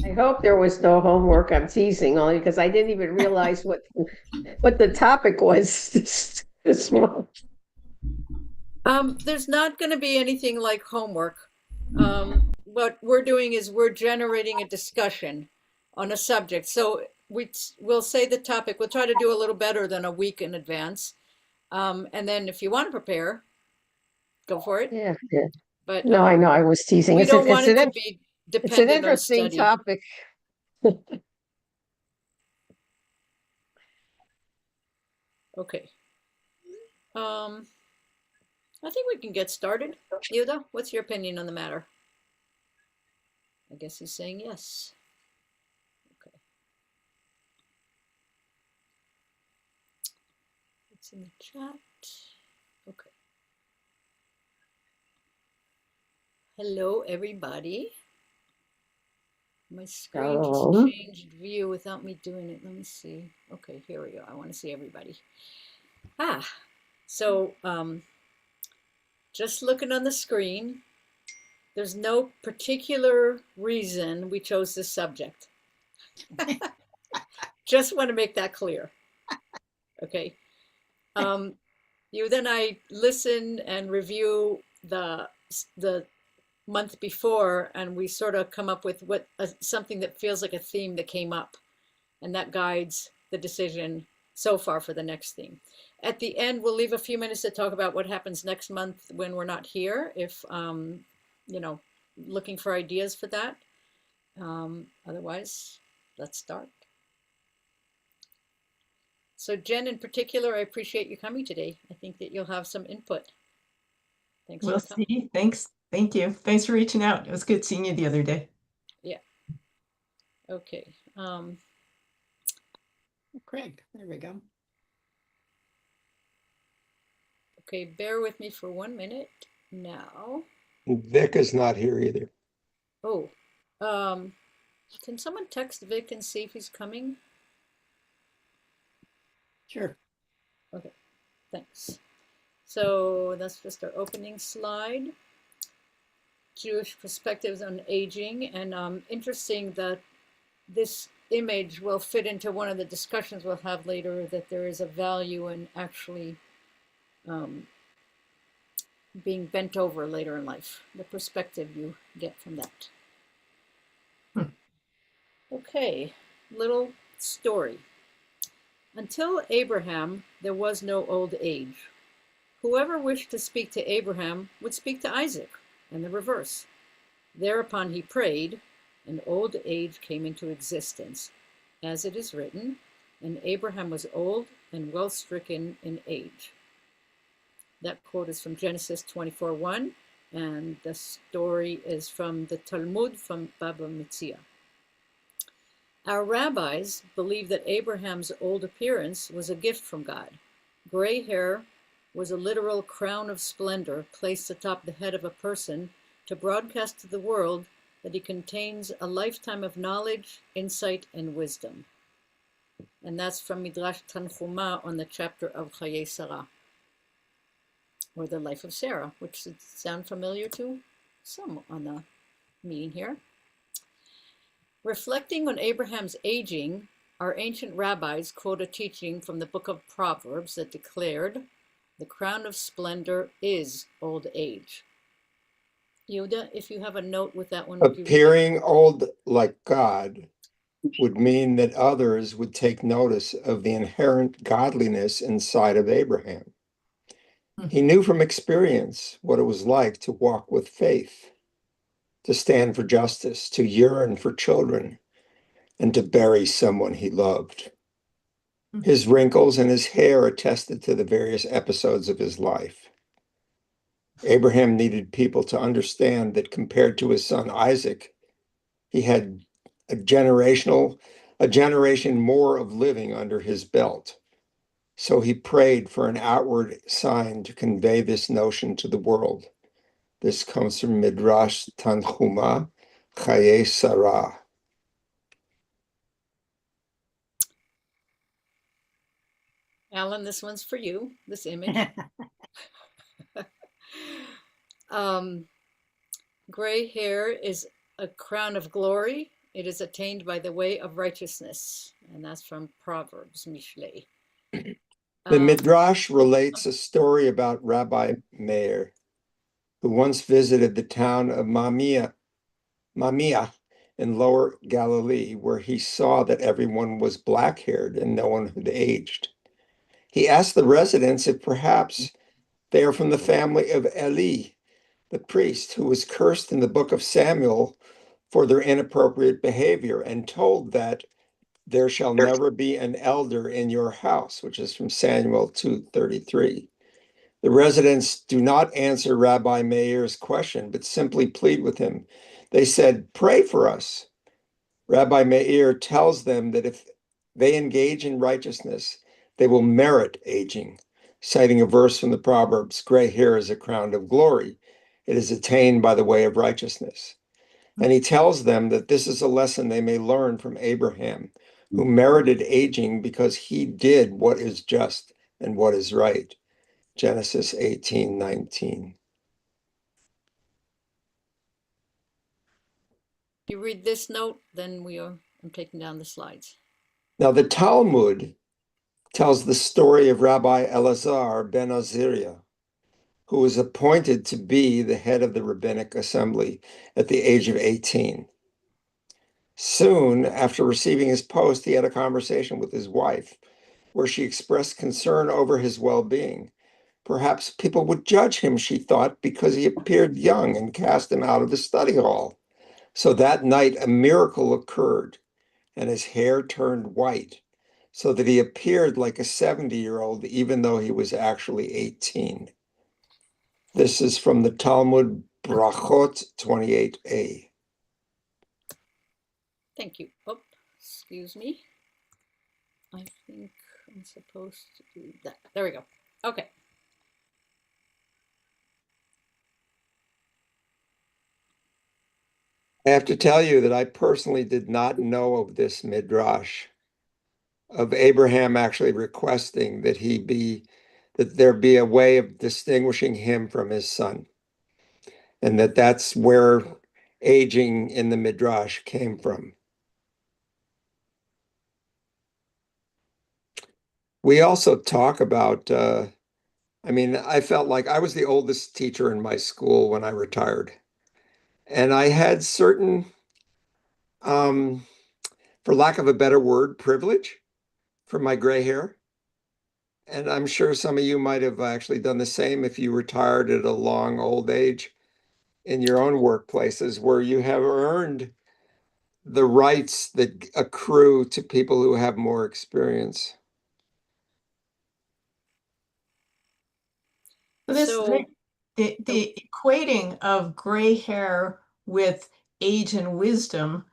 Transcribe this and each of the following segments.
I hope there was no homework. I'm teasing only because I didn't even realize what the topic was this month. There's not going to be anything like homework. What we're doing is we're generating a discussion on a subject. So we'll say the topic. We'll try to do a little better than a week in advance. And then if you want to prepare, go for it. Yeah, yeah. But No, I know. I was teasing. we don't want it to be It's an dependent on interesting study. topic. Okay. Um, I think we can get started. Yuda, what's your opinion on the matter? I guess he's saying yes. Okay. It's in the chat. Okay. Hello, everybody. My screen just changed view without me doing it. Let me see. Okay, here we go. I want to see everybody. So just looking on the screen, there's no particular reason we chose this subject. Just want to make that clear. Okay. You then I listen and review the month before, and we sort of come up with something that feels like a theme that came up, and that guides the decision so far for the next theme. At the end, we'll leave a few minutes to talk about what happens next month when we're not here, if looking for ideas for that. Otherwise, let's start. So Jen, in particular, I appreciate you coming today. I think that you'll have some input. Thanks We'll for coming. See. Thanks. Thank you. Thanks for reaching out. It was good seeing you the other day. Yeah. Okay. Craig, there we go. Okay, bear with me for 1 minute now. Vic is not here either. Oh, can someone text Vic and see if he's coming? Sure. Okay, thanks. So that's just our opening slide. Jewish perspectives on aging, and interesting that this image will fit into one of the discussions we'll have later, that there is a value in actually being bent over later in life, the perspective you get from that. Okay, little story. Until Abraham, there was no old age. Whoever wished to speak to Abraham would speak to Isaac, and the reverse. Thereupon he prayed, and old age came into existence. As it is written, and Abraham was old and well stricken in age. That quote is from Genesis 24:1, and the story is from the Talmud from Baba Metzia. Our rabbis believe that Abraham's old appearance was a gift from God. Gray hair was a literal crown of splendor placed atop the head of a person to broadcast to the world that he contains a lifetime of knowledge, insight, and wisdom. And that's from Midrash Tanchuma on the chapter of Chayei Sarah, or the life of Sarah, which should sound familiar to some on the meeting here. Reflecting on Abraham's aging, our ancient rabbis quote a teaching from the book of Proverbs that declared, "The crown of splendor is old age." Yehuda, if you have a note with that one. Appearing old like God would mean that others would take notice of the inherent godliness inside of Abraham. He knew from experience what it was like to walk with faith, to stand for justice, to yearn for children, and to bury someone he loved. His wrinkles and his hair attested to the various episodes of his life. Abraham needed people to understand that compared to his son Isaac, he had a generation more of living under his belt. So he prayed for an outward sign to convey this notion to the world. This comes from Midrash Tanchuma, Chayei Sarah. Alan, this one's for you, this image. Gray hair is a crown of glory. It is attained by the way of righteousness. And that's from Proverbs, Mishle. The Midrash relates a story about Rabbi Meir, who once visited the town of Mamiah in Lower Galilee, where he saw that everyone was black-haired and no one had aged. He asked the residents if perhaps they are from the family of Eli, the priest, who was cursed in the book of Samuel for their inappropriate behavior and told that there shall never be an elder in your house, which is from Samuel 2:33. The residents do not answer Rabbi Meir's question, but simply plead with him. They said, "Pray for us." Rabbi Meir tells them that if they engage in righteousness, they will merit aging, citing a verse from the Proverbs, "Gray hair is a crown of glory. It is attained by the way of righteousness." And he tells them that this is a lesson they may learn from Abraham, who merited aging because he did what is just and what is right. Genesis 18:19. You read this note, then I'm taking down the slides. Now, the Talmud tells the story of Rabbi Elazar ben Azariah, who was appointed to be the head of the rabbinic assembly at the age of 18. Soon after receiving his post, he had a conversation with his wife where she expressed concern over his well-being. Perhaps people would judge him, she thought, because he appeared young and cast him out of the study hall. So that night, a miracle occurred, and his hair turned white, so that he appeared like a 70-year-old, even though he was actually 18. This is from the Talmud Brachot 28a. Thank you. Oh, excuse me. I think I'm supposed to do that. There we go. Okay. I have to tell you that I personally did not know of this midrash of Abraham actually requesting that there be a way of distinguishing him from his son, and that's where aging in the midrash came from. We also talk about, I felt like I was the oldest teacher in my school when I retired. And I had certain, for lack of a better word, privilege for my gray hair. And I'm sure some of you might have actually done the same if you retired at a long old age in your own workplaces, where you have earned the rights that accrue to people who have more experience. So The equating of gray hair with age and wisdom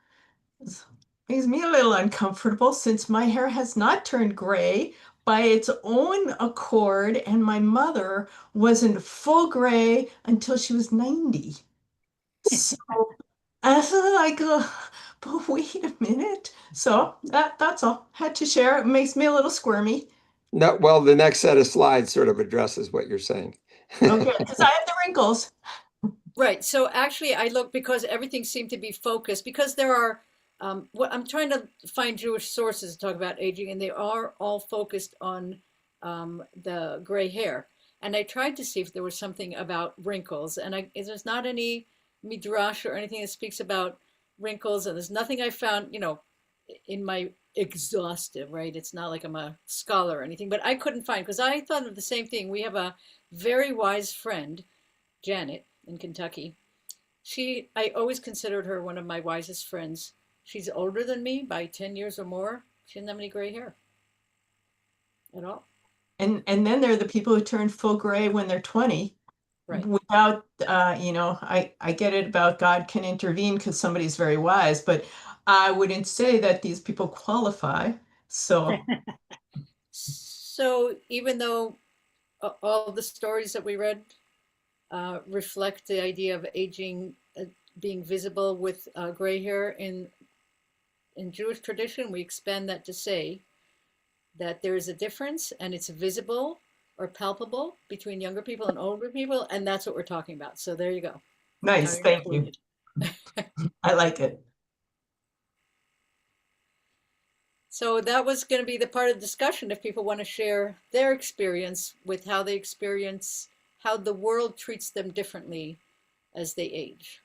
makes me a little uncomfortable since my hair has not turned gray by its own accord, and my mother wasn't full gray until she was 90. So I was like, but wait a minute. So that's all. Had to share. It makes me a little squirmy. No, well, the next set of slides sort of addresses what you're saying. Okay, because I have the wrinkles. right. So actually, I look because everything seemed to be focused because there are. What I'm trying to find Jewish sources to talk about aging, and they are all focused on the gray hair. And I tried to see if there was something about wrinkles, and there's not any midrash or anything that speaks about wrinkles, and there's nothing I found, in my exhaustive, right? It's not like I'm a scholar or anything, but I couldn't find because I thought of the same thing. We have a very wise friend, Janet, in Kentucky. I always considered her one of my wisest friends. She's older than me by 10 years or more. She didn't have any gray hair at all. And then there are the people who turn full gray when they're 20 Right. without, I get it about God can intervene because somebody's very wise, but I wouldn't say that these people qualify. So, So even though all the stories that we read reflect the idea of aging being visible with gray hair in Jewish tradition, we expand that to say that there is a difference and it's visible or palpable between younger people and older people, and that's what we're talking about. So there you go. Nice, are thank you. included. I like it. So that was going to be the part of the discussion if people want to share their experience with how they experience how the world treats them differently as they age.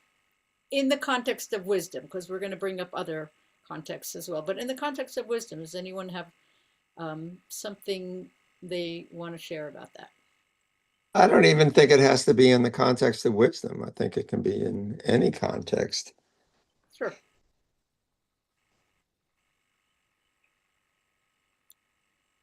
In the context of wisdom, because we're going to bring up other contexts as well. But in the context of wisdom, does anyone have something they want to share about that? I don't even think it has to be in the context of wisdom. I think it can be in any context. Sure.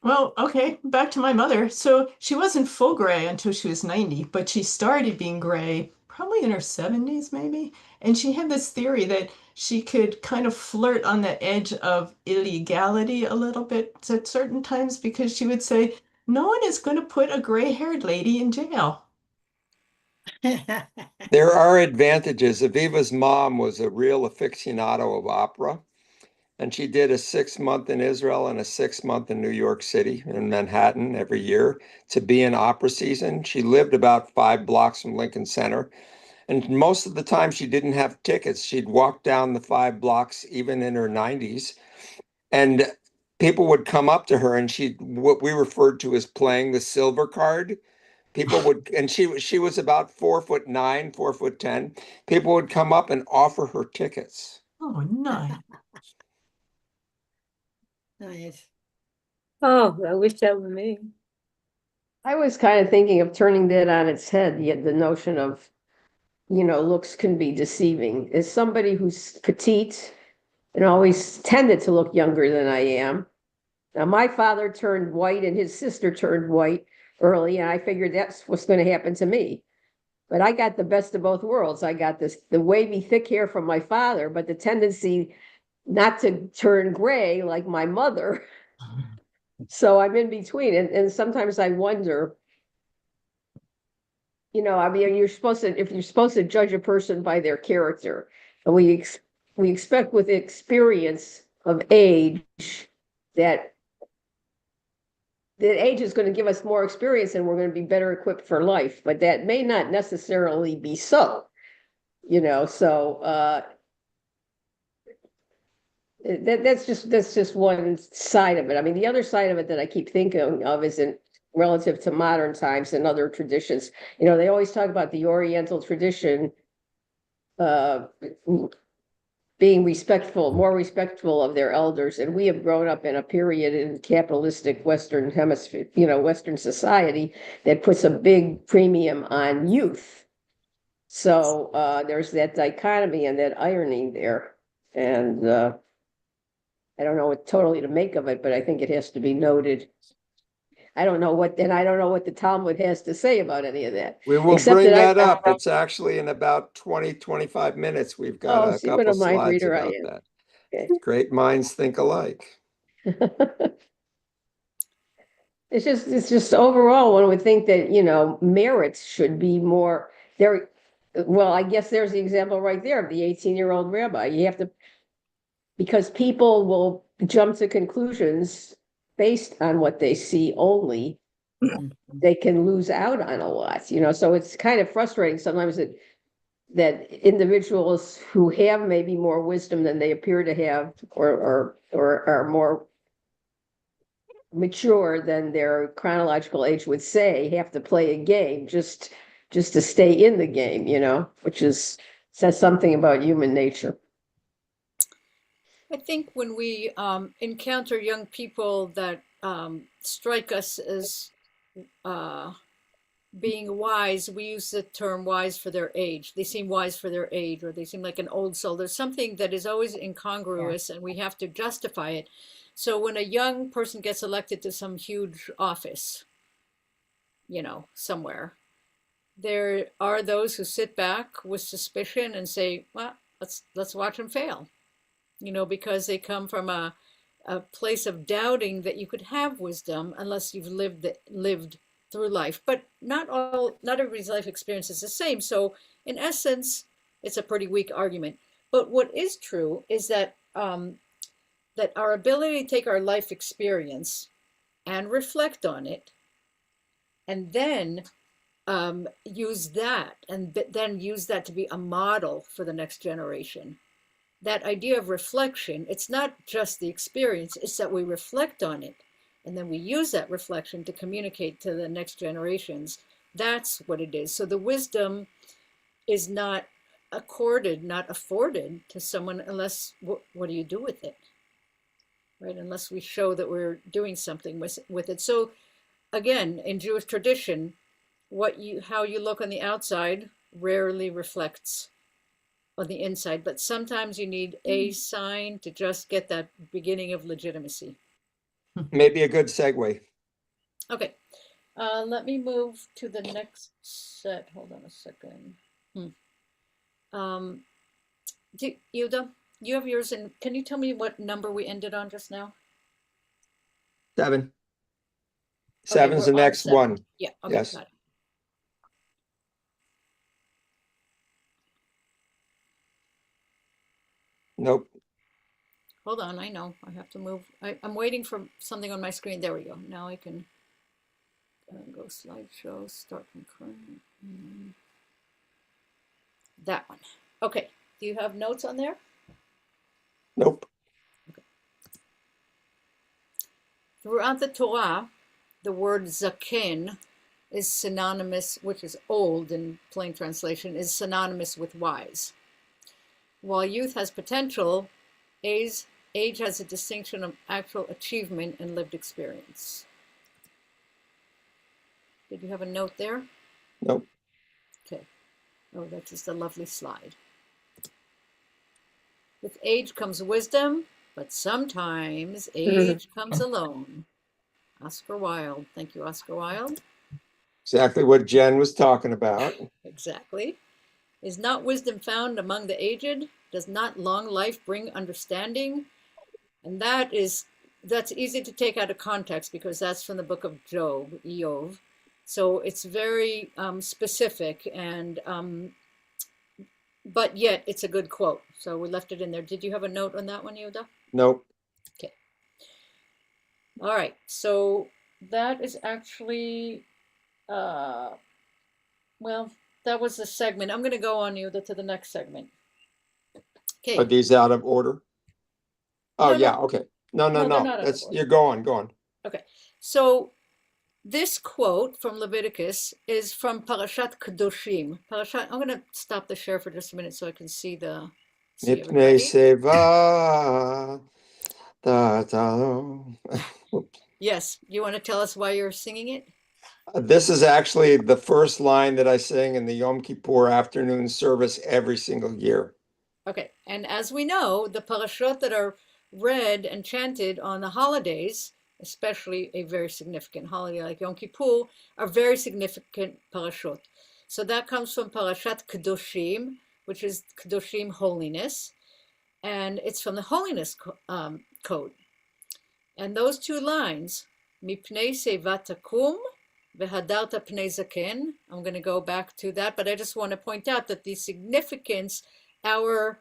Well, okay, back to my mother. So she wasn't full gray until she was 90, but she started being gray probably in her 70s, maybe. And she had this theory that she could kind of flirt on the edge of illegality a little bit at certain times because she would say, no one is going to put a gray-haired lady in jail. There are advantages. Aviva's mom was a real aficionado of opera, and she did a 6 month in Israel and a 6 month in New York City in Manhattan every year to be in opera season. She lived about 5 blocks from Lincoln Center. And most of the time, she didn't have tickets. She'd walk down the 5 blocks, even in her 90s, and people would come up to her, and she what we referred to as playing the silver card. People would, and she was about 4'9", 4'10". People would come up and offer her tickets. Oh, nice. Nice. Oh, I wish that were me. I was kind of thinking of turning that on its head, yet the notion of, looks can be deceiving. As somebody who's petite and always tended to look younger than I am. Now, my father turned white and his sister turned white early, and I figured that's what's going to happen to me. But I got the best of both worlds. I got the wavy, thick hair from my father, but the tendency not to turn gray like my mother. So I'm in between. And sometimes I wonder, I mean, if you're supposed to judge a person by their character, and we expect with experience of age that age is going to give us more experience and we're going to be better equipped for life, but that may not necessarily be so, so that's just one side of it. I mean, the other side of it that I keep thinking of is in relative to modern times and other traditions. They always talk about the Oriental tradition being more respectful of their elders. And we have grown up in a period in capitalistic Western hemisphere, Western society that puts a big premium on youth. So there's that dichotomy and that irony there. And I don't know what totally to make of it, but I think it has to be noted. I don't know what the Talmud has to say about any of that. We will Except bring that that up. It's actually in about 20, 25 minutes. We've got a see what a couple mind slides reader I about am. that. Okay. Great minds think alike. It's just overall, one would think that, merits should be more there. Well, I guess there's the example right there of the 18-year-old rabbi. You have to, because people will jump to conclusions based on what they see only, they can lose out on a lot, so it's kind of frustrating sometimes that individuals who have maybe more wisdom than they appear to have, or are more mature than their chronological age would say, have to play a game just to stay in the game, which says something about human nature. I think when we encounter young people that strike us as being wise, we use the term wise for their age. They seem wise for their age, or they seem like an old soul. There's something that is always incongruous, and we have to justify it. So when a young person gets elected to some huge office, somewhere, there are those who sit back with suspicion and say, well, let's watch them fail, because they come from a place of doubting that you could have wisdom unless you've lived through life. But not everybody's life experience is the same. So in essence, it's a pretty weak argument. But what is true is that that our ability to take our life experience and reflect on it, and then use that and then use that to be a model for the next generation. That idea of reflection, it's not just the experience, it's that we reflect on it. And then we use that reflection to communicate to the next generations. That's what it is. So the wisdom is not accorded, not afforded to someone unless, what do you do with it? Right? Unless we show that we're doing something with it. So again, in Jewish tradition, how you look on the outside rarely reflects on the inside, but sometimes you need a sign to just get that beginning of legitimacy. Maybe a good segue. Okay, let me move to the next set. Hold on a second. Yuda, you have yours, and can you tell me what number we ended on just now? 7. Okay, 7's we're the on next 7. one. Yeah, okay, Yes. got it. Nope. Hold on, I know, I have to move. I'm waiting for something on my screen. There we go. Now I can go slideshow, start from current. That one. Okay, do you have notes on there? Nope. Throughout the Torah, the word zaken is synonymous, which is old in plain translation, is synonymous with wise. While youth has potential, age has a distinction of actual achievement and lived experience. Did you have a note there? Nope. Okay. Oh, that's just a lovely slide. With age comes wisdom, but sometimes age comes alone. Oscar Wilde. Thank you, Oscar Wilde. Exactly what Jen was talking about. Exactly. Is not wisdom found among the aged? Does not long life bring understanding? And that's easy to take out of context because that's from the book of Job. So it's very specific, and but yet it's a good quote. So we left it in there. Did you have a note on that one, Yehuda? Nope. Okay. All right. So that is actually, well, that was the segment. I'm going to go on, Yehuda, to the next segment. Okay. Are these out of order? Oh, No, yeah. no. Okay. No. No, they're not out of That's order. you're going. Okay. So this quote from Leviticus is from Parashat Kedoshim. I'm going to stop the share for just a minute so I can see Mipnei everybody. seva da. Yes. You want to tell us why you're singing it? This is actually the first line that I sing in the Yom Kippur afternoon service every single year. Okay. And as we know, the parashot that are read and chanted on the holidays, especially a very significant holiday like Yom Kippur, are very significant parashot. So that comes from Parashat Kedoshim, which is Kedoshim, holiness. And it's from the holiness code. And those two lines, Mipnei seva takum v'hadarta pnei zaken, I'm going to go back to that, but I just want to point out that the significance, our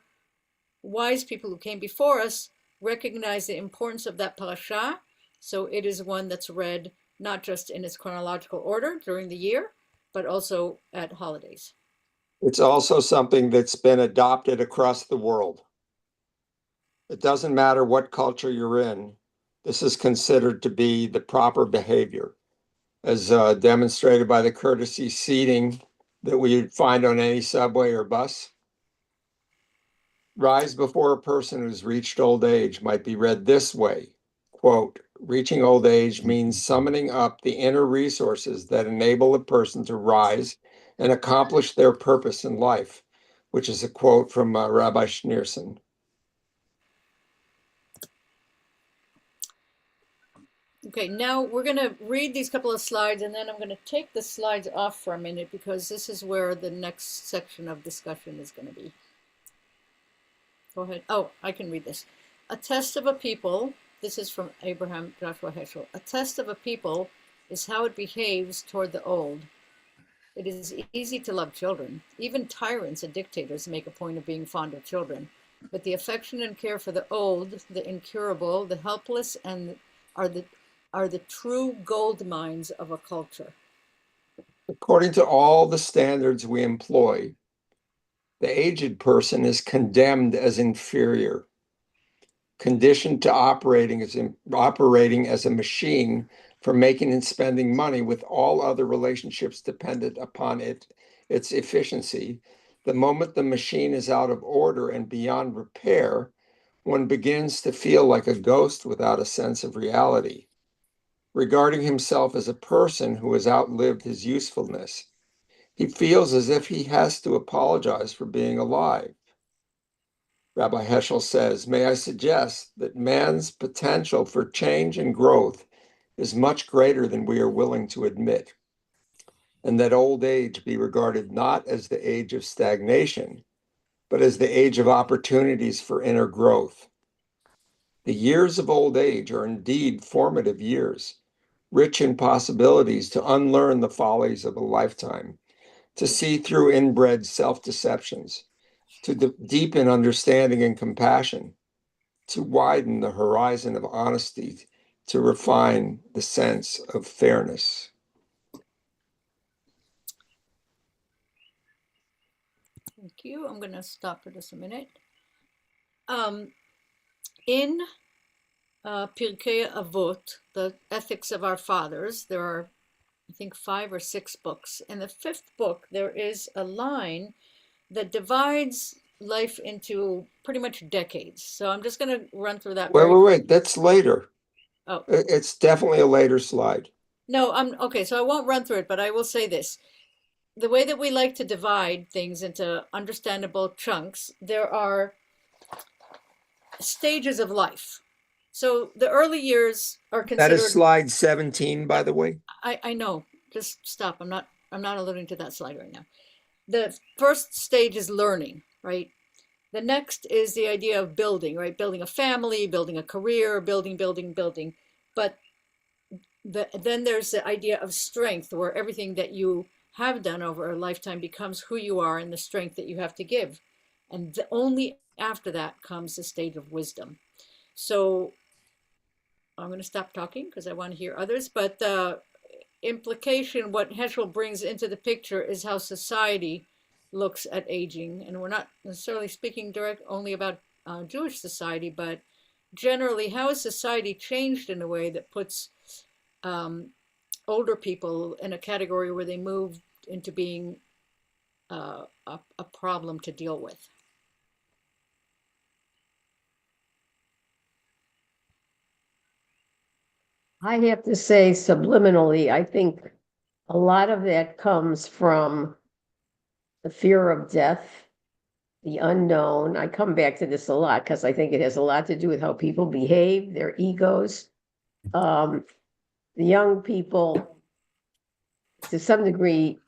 wise people who came before us recognize the importance of that parasha. So it is one that's read not just in its chronological order during the year, but also at holidays. It's also something that's been adopted across the world. It doesn't matter what culture you're in. This is considered to be the proper behavior, as demonstrated by the courtesy seating that we find on any subway or bus. Rise before a person who's reached old age might be read this way, quote, reaching old age means summoning up the inner resources that enable a person to rise and accomplish their purpose in life, which is a quote from Rabbi Schneerson. Okay, now we're going to read these couple of slides, and then I'm going to take the slides off for a minute because this is where the next section of discussion is going to be. Go ahead. Oh, I can read this. A test of a people, this is from Abraham Joshua Heschel. A test of a people is how it behaves toward the old. It is easy to love children. Even tyrants and dictators make a point of being fond of children. But the affection and care for the old, the incurable, the helpless, and are the true gold mines of a culture. According to all the standards we employ, the aged person is condemned as inferior, conditioned to operating as a machine for making and spending money with all other relationships dependent upon its efficiency. The moment the machine is out of order and beyond repair, one begins to feel like a ghost without a sense of reality, regarding himself as a person who has outlived his usefulness. He feels as if he has to apologize for being alive. Rabbi Heschel says, may I suggest that man's potential for change and growth is much greater than we are willing to admit, and that old age be regarded not as the age of stagnation, but as the age of opportunities for inner growth. The years of old age are indeed formative years, rich in possibilities to unlearn the follies of a lifetime, to see through inbred self-deceptions, to deepen understanding and compassion, to widen the horizon of honesty, to refine the sense of fairness. Thank you. I'm going to stop for just a minute. In Pirkei Avot, the Ethics of Our Fathers, there are, I think, 5 or 6 books. In the 5th book, there is a line that divides life into pretty much decades. So I'm just going to run through that very quickly. Wait, that's later. Oh, It's definitely a later slide. no, okay, so I won't run through it, but I will say this. The way that we like to divide things into understandable chunks, there are stages of life. So the early years are That considered. is slide 17, by the way. I know. Just stop. I'm not alluding to that slide right now. The first stage is learning, right? The next is the idea of building, right? Building a family, building a career, building. But then there's the idea of strength, where everything that you have done over a lifetime becomes who you are and the strength that you have to give. And only after that comes the stage of wisdom. So I'm going to stop talking because I want to hear others. But the implication, what Heschel brings into the picture, is how society looks at aging. And we're not necessarily speaking direct only about Jewish society, but generally, how has society changed in a way that puts older people in a category where they move into being a problem to deal with? I have to say subliminally, I think a lot of that comes from the fear of death, the unknown. I come back to this a lot because I think it has a lot to do with how people behave, their egos. The young people, to some degree,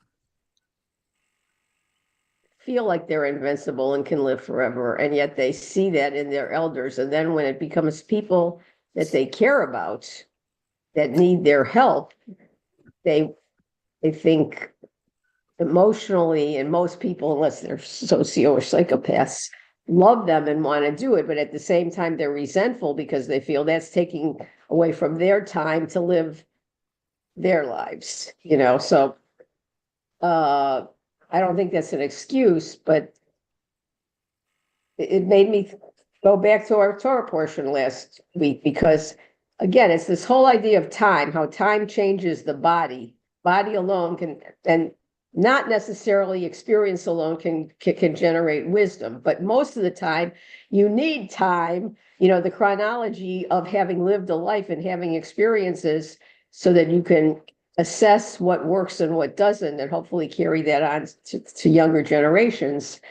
feel like they're invincible and can live forever, and yet they see that in their elders. And then when it becomes people that they care about, that need their help, they think emotionally, and most people, unless they're socio or psychopaths, love them and want to do it, but at the same time they're resentful because they feel that's taking away from their time to live their lives, so I don't think that's an excuse, but it made me go back to our Torah portion last week, because again, it's this whole idea of time, how time changes the body alone can, and not necessarily experience alone can generate wisdom, but most of the time you need time, the chronology of having lived a life and having experiences so that you can assess what works and what doesn't, and hopefully carry that on to younger generations.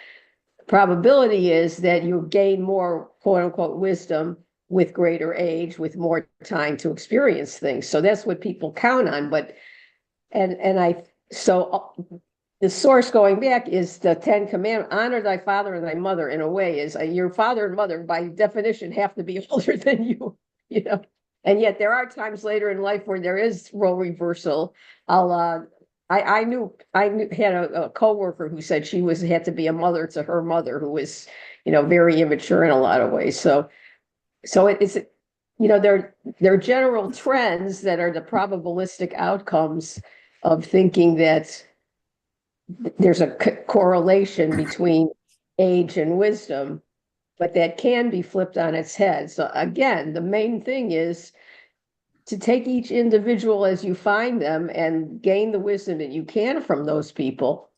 Probability is that you gain more quote unquote wisdom with greater age, with more time to experience things. So that's what people count on. But the source going back is the 10 Commandments: honor thy father and thy mother. In a way, is your father and mother by definition have to be older than you, and yet there are times later in life where there is role reversal. I had a coworker who said she had to be a mother to her mother, who was, very immature in a lot of ways. So it's, there are general trends that are the probabilistic outcomes of thinking that there's a correlation between age and wisdom, but that can be flipped on its head. So again, the main thing is to take each individual as you find them and gain the wisdom that you can from those people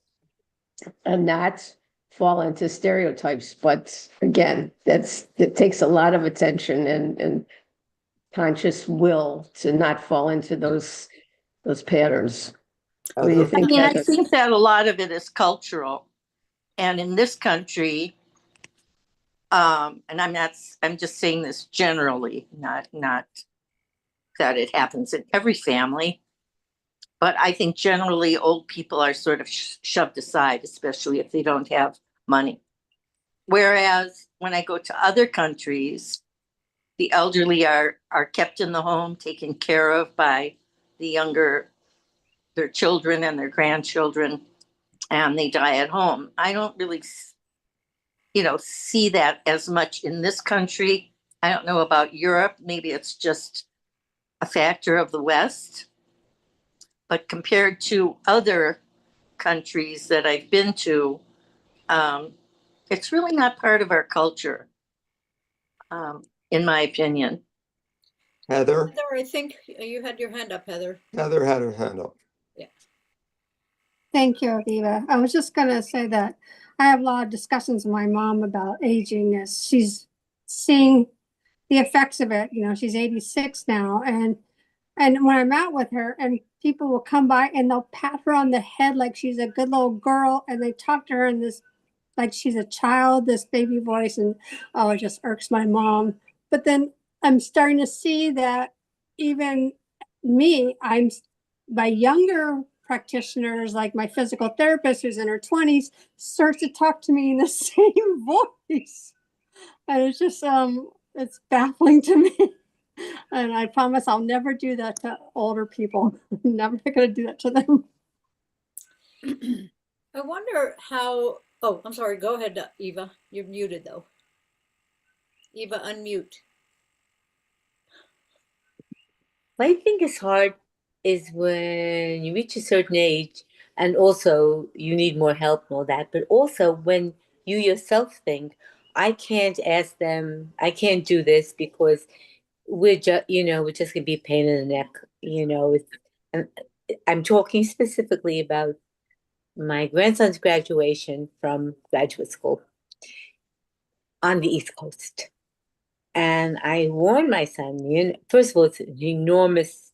and not fall into stereotypes. But again, it takes a lot of attention and conscious will to not fall into those patterns. What do you Heather? think, I Heather? think that a lot of it is cultural. And in this country, and I'm just saying this generally, not that it happens in every family, but I think generally old people are sort of shoved aside, especially if they don't have money. Whereas when I go to other countries, the elderly are kept in the home, taken care of by the younger, their children and their grandchildren, and they die at home. I don't really, see that as much in this country. I don't know about Europe. Maybe it's just a factor of the West. But compared to other countries that I've been to, it's really not part of our culture, in my opinion. Heather? Heather, I think you had your hand up, Heather. Heather had her hand up. Thank you, Aviva. I was just going to say that I have a lot of discussions with my mom about aging as she's seeing the effects of it. She's 86 now. And when I'm out with her and people will come by and they'll pat her on the head like she's a good little girl. And they talk to her in this, like she's a child, this baby voice. And oh, it just irks my mom. But then I'm starting to see that even me, by younger practitioners, like my physical therapist who's in her 20s, starts to talk to me in the same voice. And it's just, it's baffling to me. And I promise I'll never do that to older people. I'm never going to do that to them. I wonder how, oh, I'm sorry, go ahead, Eva. You're muted though. Eva, unmute. What I think is hard is when you reach a certain age and also you need more help and all that, but also when you yourself think, I can't ask them, I can't do this because we're just, we're just gonna be a pain in the neck, and I'm talking specifically about my grandson's graduation from graduate school on the East Coast. And I warned my son, first of all, it's an enormous,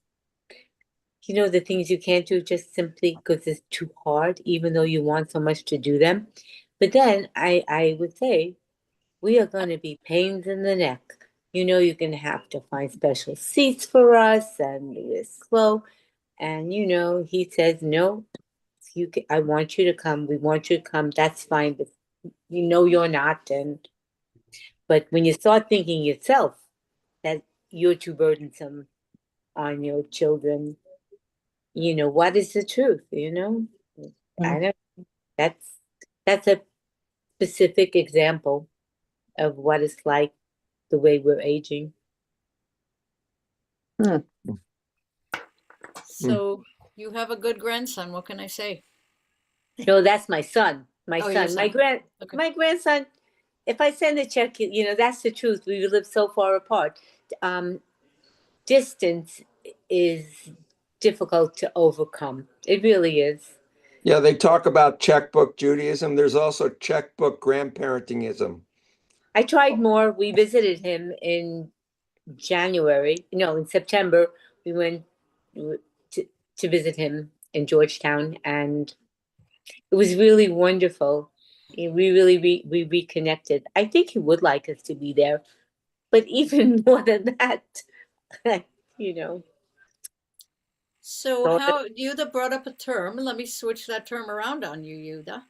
the things you can't do just simply because it's too hard, even though you want so much to do them. But then I would say, we are going to be pains in the neck. You're going to have to find special seats for us, and we're slow. And, he says, no, I want you to come. We want you to come. That's fine. But you're not. But when you start thinking yourself that you're too burdensome on your children, what is the truth? I don't. That's a specific example of what it's like the way we're aging. So you have a good grandson. What can I say? No, that's my son. My Oh, your son. son. Okay. My grandson. If I send a check, that's the truth. We live so far apart. Distance is difficult to overcome. It really is. Yeah, they talk about checkbook Judaism. There's also checkbook grandparentingism. I tried more. We visited him in January. No, in September. We went to visit him in Georgetown, and it was really wonderful. We really we reconnected. I think he would like us to be there, but even more than that, you know. So So how Yuda brought up a term. Let me switch that term around on you, Yuda.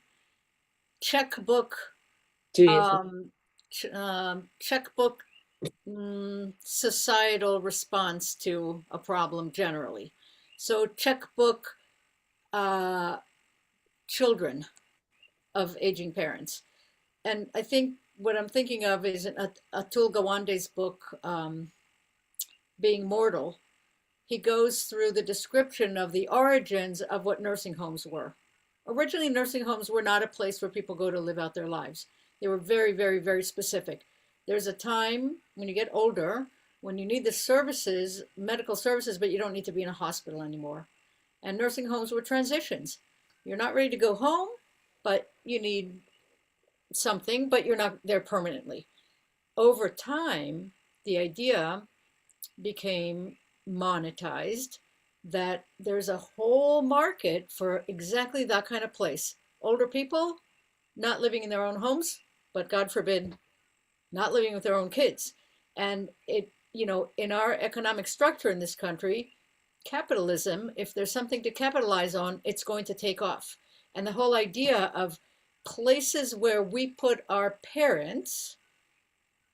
Checkbook, Judaism. checkbook societal response to a problem generally. So checkbook children of aging parents. And I think what I'm thinking of is Atul Gawande's book, Being Mortal. he goes through the description of the origins of what nursing homes were. Originally, nursing homes were not a place where people go to live out their lives. They were very, very, very specific. There's a time when you get older when you need the services, medical services, but you don't need to be in a hospital anymore. And nursing homes were transitions. You're not ready to go home, but you need something, but you're not there permanently. Over time, the idea became monetized that there's a whole market for exactly that kind of place. Older people not living in their own homes, but God forbid, not living with their own kids. And it, in our economic structure in this country, capitalism, if there's something to capitalize on, it's going to take off. And the whole idea of places where we put our parents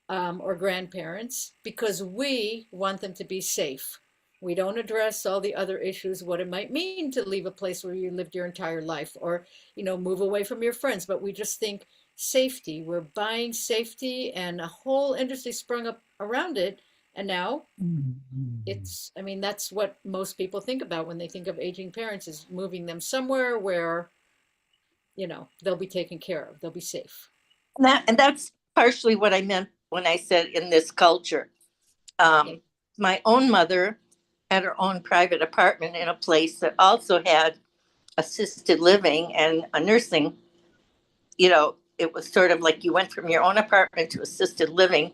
or grandparents because we want them to be safe. We don't address all the other issues, what it might mean to leave a place where you lived your entire life or, move away from your friends. But we just think safety. We're buying safety and a whole industry sprung up around it. And now that's what most people think about when they think of aging parents, is moving them somewhere where, they'll be taken care of, they'll be safe. And that's partially what I meant when I said in this culture. My own mother had her own private apartment in a place that also had assisted living and a nursing. It was sort of like you went from your own apartment to assisted living.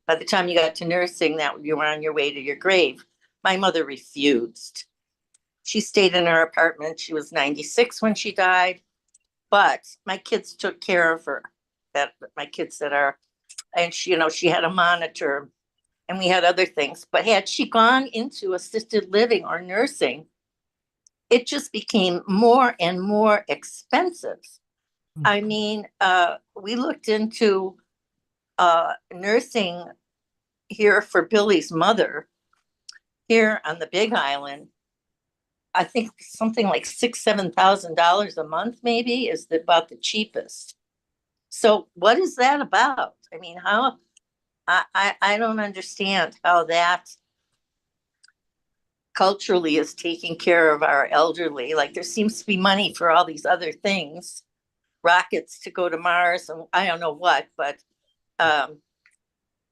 By the time you got to nursing, that you were on your way to your grave. My mother refused. She stayed in her apartment. She was 96 when she died, but my kids took care of her. My kids and she had a monitor and we had other things. But had she gone into assisted living or nursing, it just became more and more expensive. I mean, we looked into nursing here for Billy's mother here on the Big Island. I think something like $6,000-7,000 a month maybe is about the cheapest. So what is that about? I mean, how I don't understand how that culturally is taking care of our elderly. Like there seems to be money for all these other things, rockets to go to Mars and I don't know what, but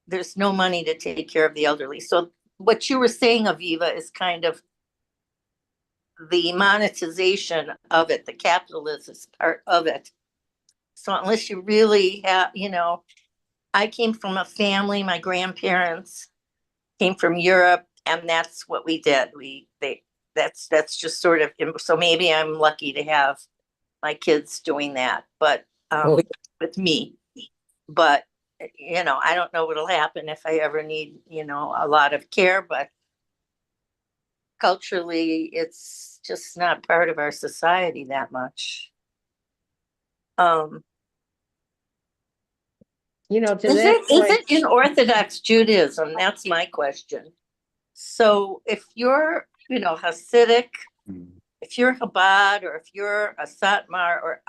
there's no money to take care of the elderly. So what you were saying, Aviva, is kind of the monetization of it, the capitalist part of it. So unless you really have, I came from a family, my grandparents came from Europe, and that's what we did. That's just sort of, so maybe I'm lucky to have my kids doing that, but with me. But, I don't know what'll happen if I ever need, a lot of care, but culturally, it's just not part of our society that much. Is it in Orthodox Judaism? That's my question. So if you're, Hasidic, if you're Chabad, or if you're a Satmar, or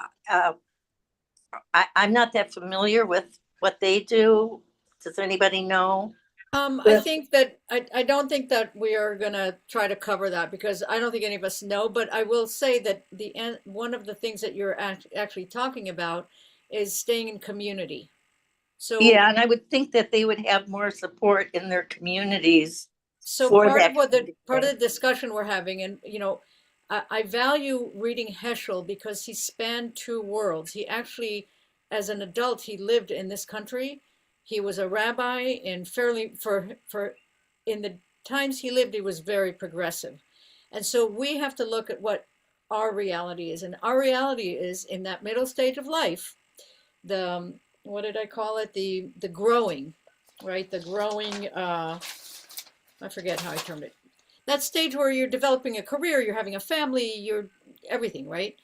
I'm not that familiar with what they do. Does anybody know? I think that I don't think that we are going to try to cover that because I don't think any of us know. But I will say that one of the things that you're actually talking about is staying in community. So yeah, and I would think that they would have more support in their communities. So part of the discussion we're having, and I value reading Heschel because he spanned two worlds. He actually, as an adult, he lived in this country. He was a rabbi in in the times he lived, he was very progressive. And so we have to look at what our reality is. And our reality is in that middle stage of life, what did I call it? The growing, right? The growing, I forget how I termed it. That stage where you're developing a career, you're having a family, you're everything, right?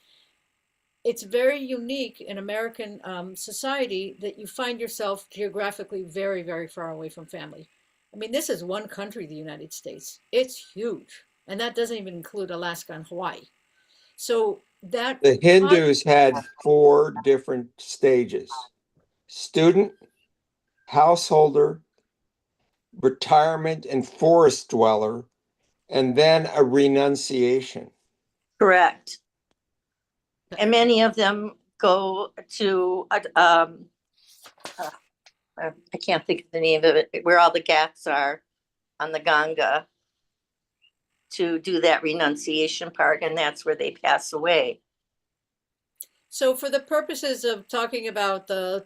It's very unique in American society that you find yourself geographically very, very far away from family. I mean, this is one country, the United States. It's huge. And that doesn't even include Alaska and Hawaii. So that the Hindus had 4 different stages: student, householder, retirement and forest dweller, and then a renunciation. Correct. And many of them go to, I can't think of the name of it, where all the ghats are on the Ganga to do that renunciation part, and that's where they pass away. So for the purposes of talking about the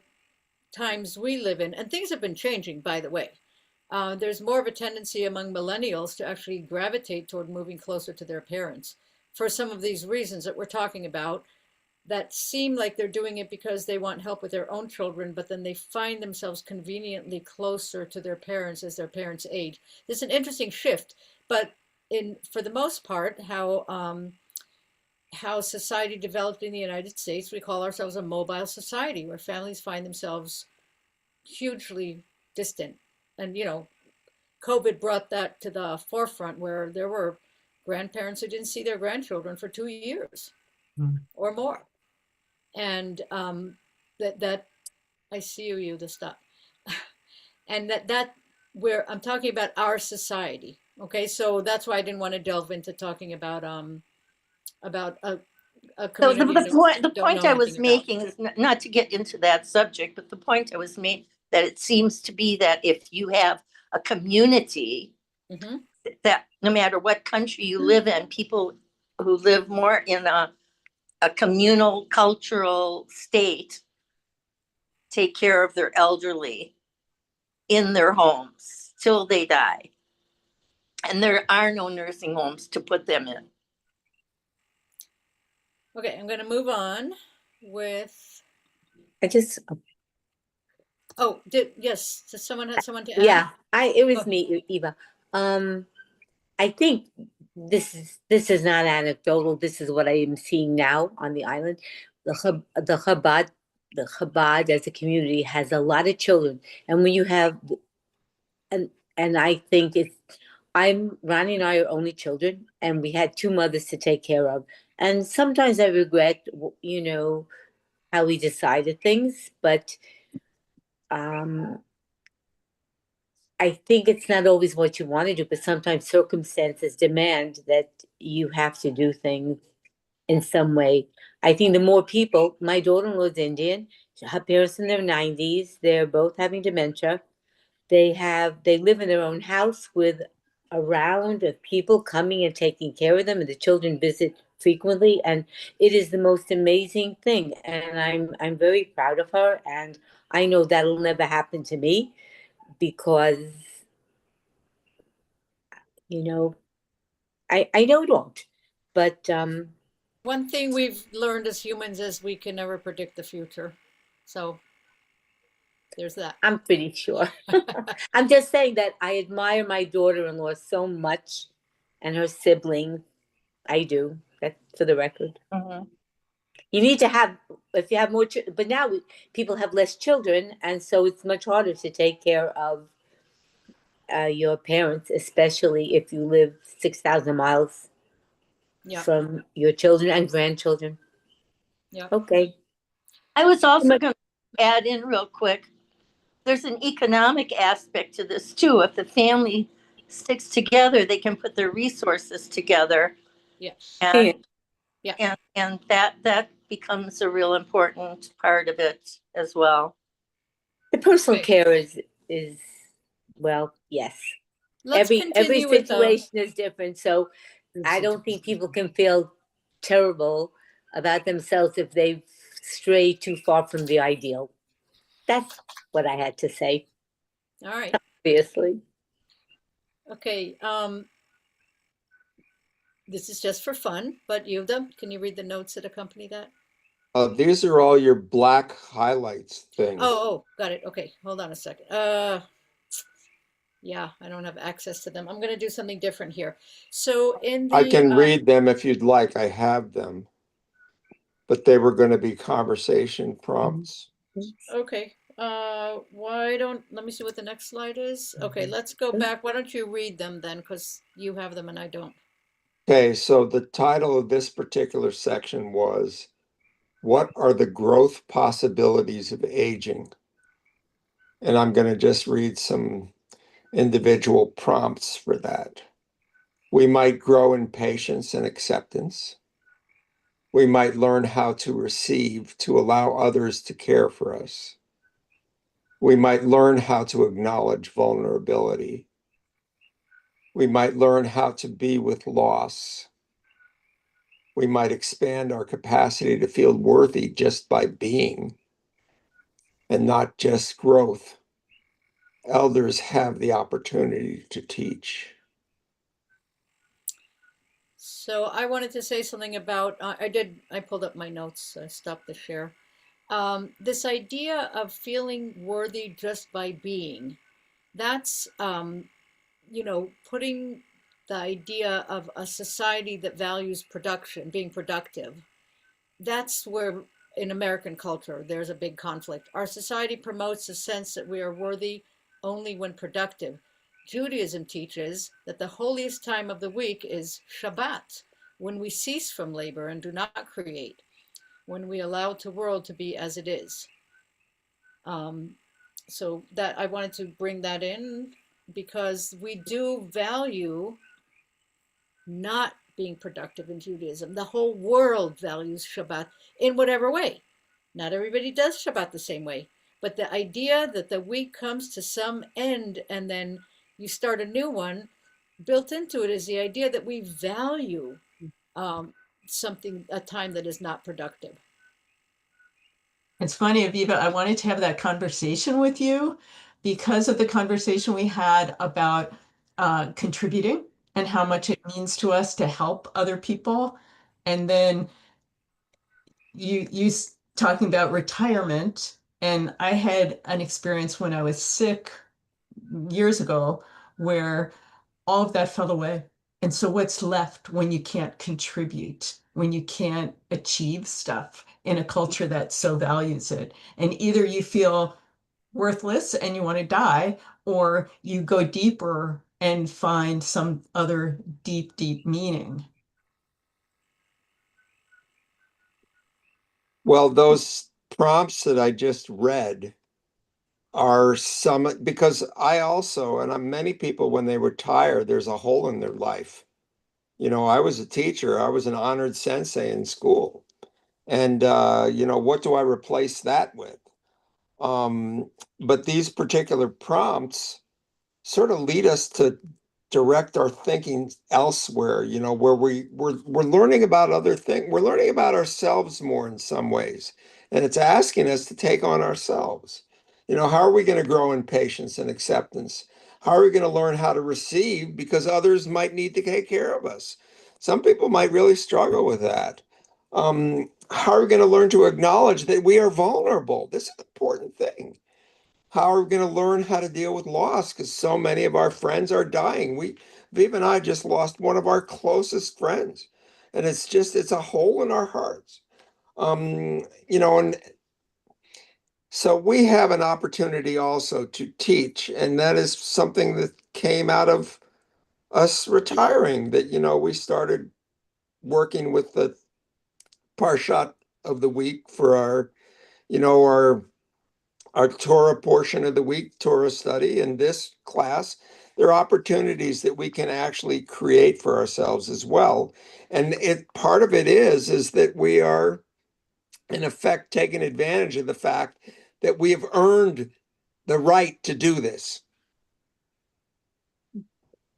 times we live in, and things have been changing, by the way, there's more of a tendency among millennials to actually gravitate toward moving closer to their parents for some of these reasons that we're talking about, that seem like they're doing it because they want help with their own children, but then they find themselves conveniently closer to their parents as their parents age. It's an interesting shift, but for the most part, how society developed in the United States, we call ourselves a mobile society where families find themselves hugely distant. And, COVID brought that to the forefront where there were grandparents who didn't see their grandchildren for 2 years or more. And that I see you the stuff. And that where I'm talking about our society. Okay, so that's why I didn't want to delve into talking about a So community the point I was making is not to get into that subject, but the point I was making that it seems to be that if you have a community, Mm-hmm. that no matter what country you live in, people who live more in a communal cultural state take care of their elderly in their homes till they die. And there are no nursing homes to put them in. Okay, I'm going to move on with. I just, Oh, yes? Does someone had someone to add? yeah, it was Oh. me, Eva. I think this is not anecdotal. This is what I am seeing now on the island. The Chabad as a community has a lot of children, and when you have, and I think Ronnie and I are only children, and we had two mothers to take care of, and sometimes I regret, how we decided things, but I think it's not always what you want to do, but sometimes circumstances demand that you have to do things in some way. I think the more people, my daughter-in-law is Indian, her parents in their 90s, they're both having dementia. They live in their own house with a round of people coming and taking care of them, and the children visit frequently, and it is the most amazing thing. And I'm very proud of her, and I know that'll never happen to me because I know it won't. But One thing we've learned as humans is we can never predict the future. So there's that. I'm pretty sure. I'm just saying that I admire my daughter-in-law so much and her siblings. I do. That's for the record. Mm-hmm. You need to have, if you have more, but now people have less children, and so it's much harder to take care of your parents, especially if you live 6,000 miles from your children and grandchildren. Yeah. Okay. I was also going to add in real quick. There's an economic aspect to this too. If the family sticks together, they can put their resources together. Yes. And that becomes a real important part of it as well. The personal care is well, yes. Every situation is different, so I don't think people can feel terrible about themselves if they've strayed too far from the ideal. That's what I had to say. All right. Obviously. Okay. This is just for fun, but can you read the notes that accompany that? These are all your black highlights things. Oh, got it. Okay, hold on a second. Yeah, I don't have access to them. I'm going to do something different here. So I can read them if you'd like. I have them, but they were going to be conversation prompts. Okay. Let me see what the next slide is. Okay, let's go back. Why don't you read them then, because you have them and I don't. Okay, so the title of this particular section was, "What are the growth possibilities of aging?" And I'm going to just read some individual prompts for that. We might grow in patience and acceptance. We might learn how to receive, to allow others to care for us. We might learn how to acknowledge vulnerability. We might learn how to be with loss. We might expand our capacity to feel worthy just by being and not just growth. Elders have the opportunity to teach. So I wanted to say something about, I pulled up my notes, I stopped the share. This idea of feeling worthy just by being, that's, putting the idea of a society that values production, being productive. That's where in American culture there's a big conflict. Our society promotes a sense that we are worthy only when productive. Judaism teaches that the holiest time of the week is Shabbat, when we cease from labor and do not create, when we allow the world to be as it is. Um, so that I wanted to bring that in because we do value not being productive in Judaism. The whole world values Shabbat in whatever way. Not everybody does Shabbat the same way, but the idea that the week comes to some end and then you start a new one, built into it is the idea that we value um, a time that is not productive. It's funny, Aviva, I wanted to have that conversation with you because of the conversation we had about contributing and how much it means to us to help other people. And then you talking about retirement. And I had an experience when I was sick years ago where all of that fell away. And so what's left when you can't contribute, when you can't achieve stuff in a culture that so values it? And either you feel worthless and you want to die, or you go deeper and find some other deep, deep meaning. Well, those prompts that I just read are some, because I also, and many people, when they retire, there's a hole in their life. I was a teacher, I was an honored sensei in school. And, what do I replace that with? But these particular prompts sort of lead us to direct our thinking elsewhere, where we're learning about other things. We're learning about ourselves more in some ways. And it's asking us to take on ourselves. How are we going to grow in patience and acceptance? How are we going to learn how to receive because others might need to take care of us? Some people might really struggle with that. How are we going to learn to acknowledge that we are vulnerable? This is an important thing. How are we going to learn how to deal with loss? Because so many of our friends are dying. Viv and I just lost one of our closest friends, and it's a hole in our hearts. And so we have an opportunity also to teach, and that is something that came out of us retiring. That we started working with the Parshat of the week for our Torah portion of the week, Torah study, in this class, there are opportunities that we can actually create for ourselves as well. And part of it is that we are, in effect, taking advantage of the fact that we have earned the right to do this.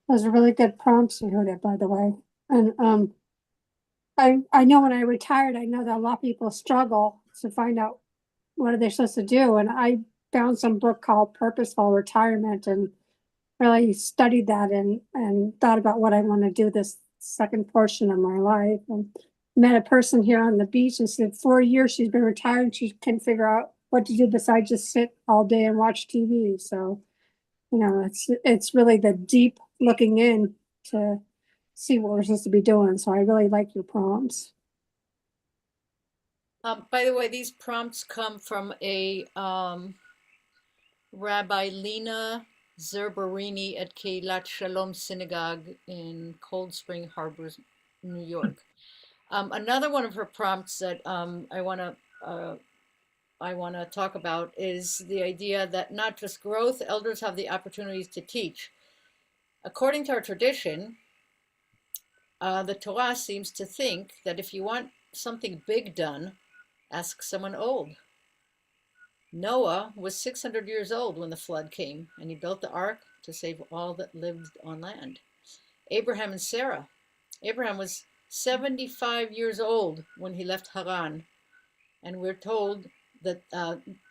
Those are really good prompts you heard it, by the way. And I know when I retired, I know that a lot of people struggle to find out what are they supposed to do. And I found some book called Purposeful Retirement and really studied that and thought about what I want to do this second portion of my life. And met a person here on the beach and said 4 years she's been retired and she couldn't figure out what to do besides just sit all day and watch TV. So, it's really the deep looking in to see what we're supposed to be doing. So I really like your prompts. By the way, these prompts come from a Rabbi Lena Zerberini at Keilat Shalom Synagogue in Cold Spring Harbor, New York. Another one of her prompts that I want to talk about is the idea that not just growth, elders have the opportunities to teach. According to our tradition, The Torah seems to think that if you want something big done, ask someone old. Noah was 600 years old when the flood came, and he built the ark to save all that lived on land. Abraham and Sarah. Abraham was 75 years old when he left Haran, and we're told that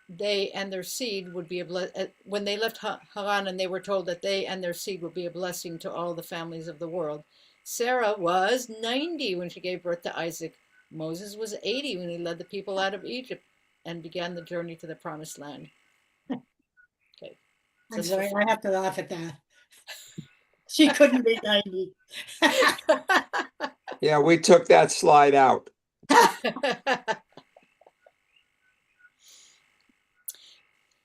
they and their seed would be when they left Haran, and they were told that they and their seed would be a blessing to all the families of the world. Sarah was 90 when she gave birth to Isaac. Moses was 80 when he led the people out of Egypt and began the journey to the promised land. Okay. I'm sorry, I have to laugh at that. She couldn't be 90. Yeah, we took that slide out.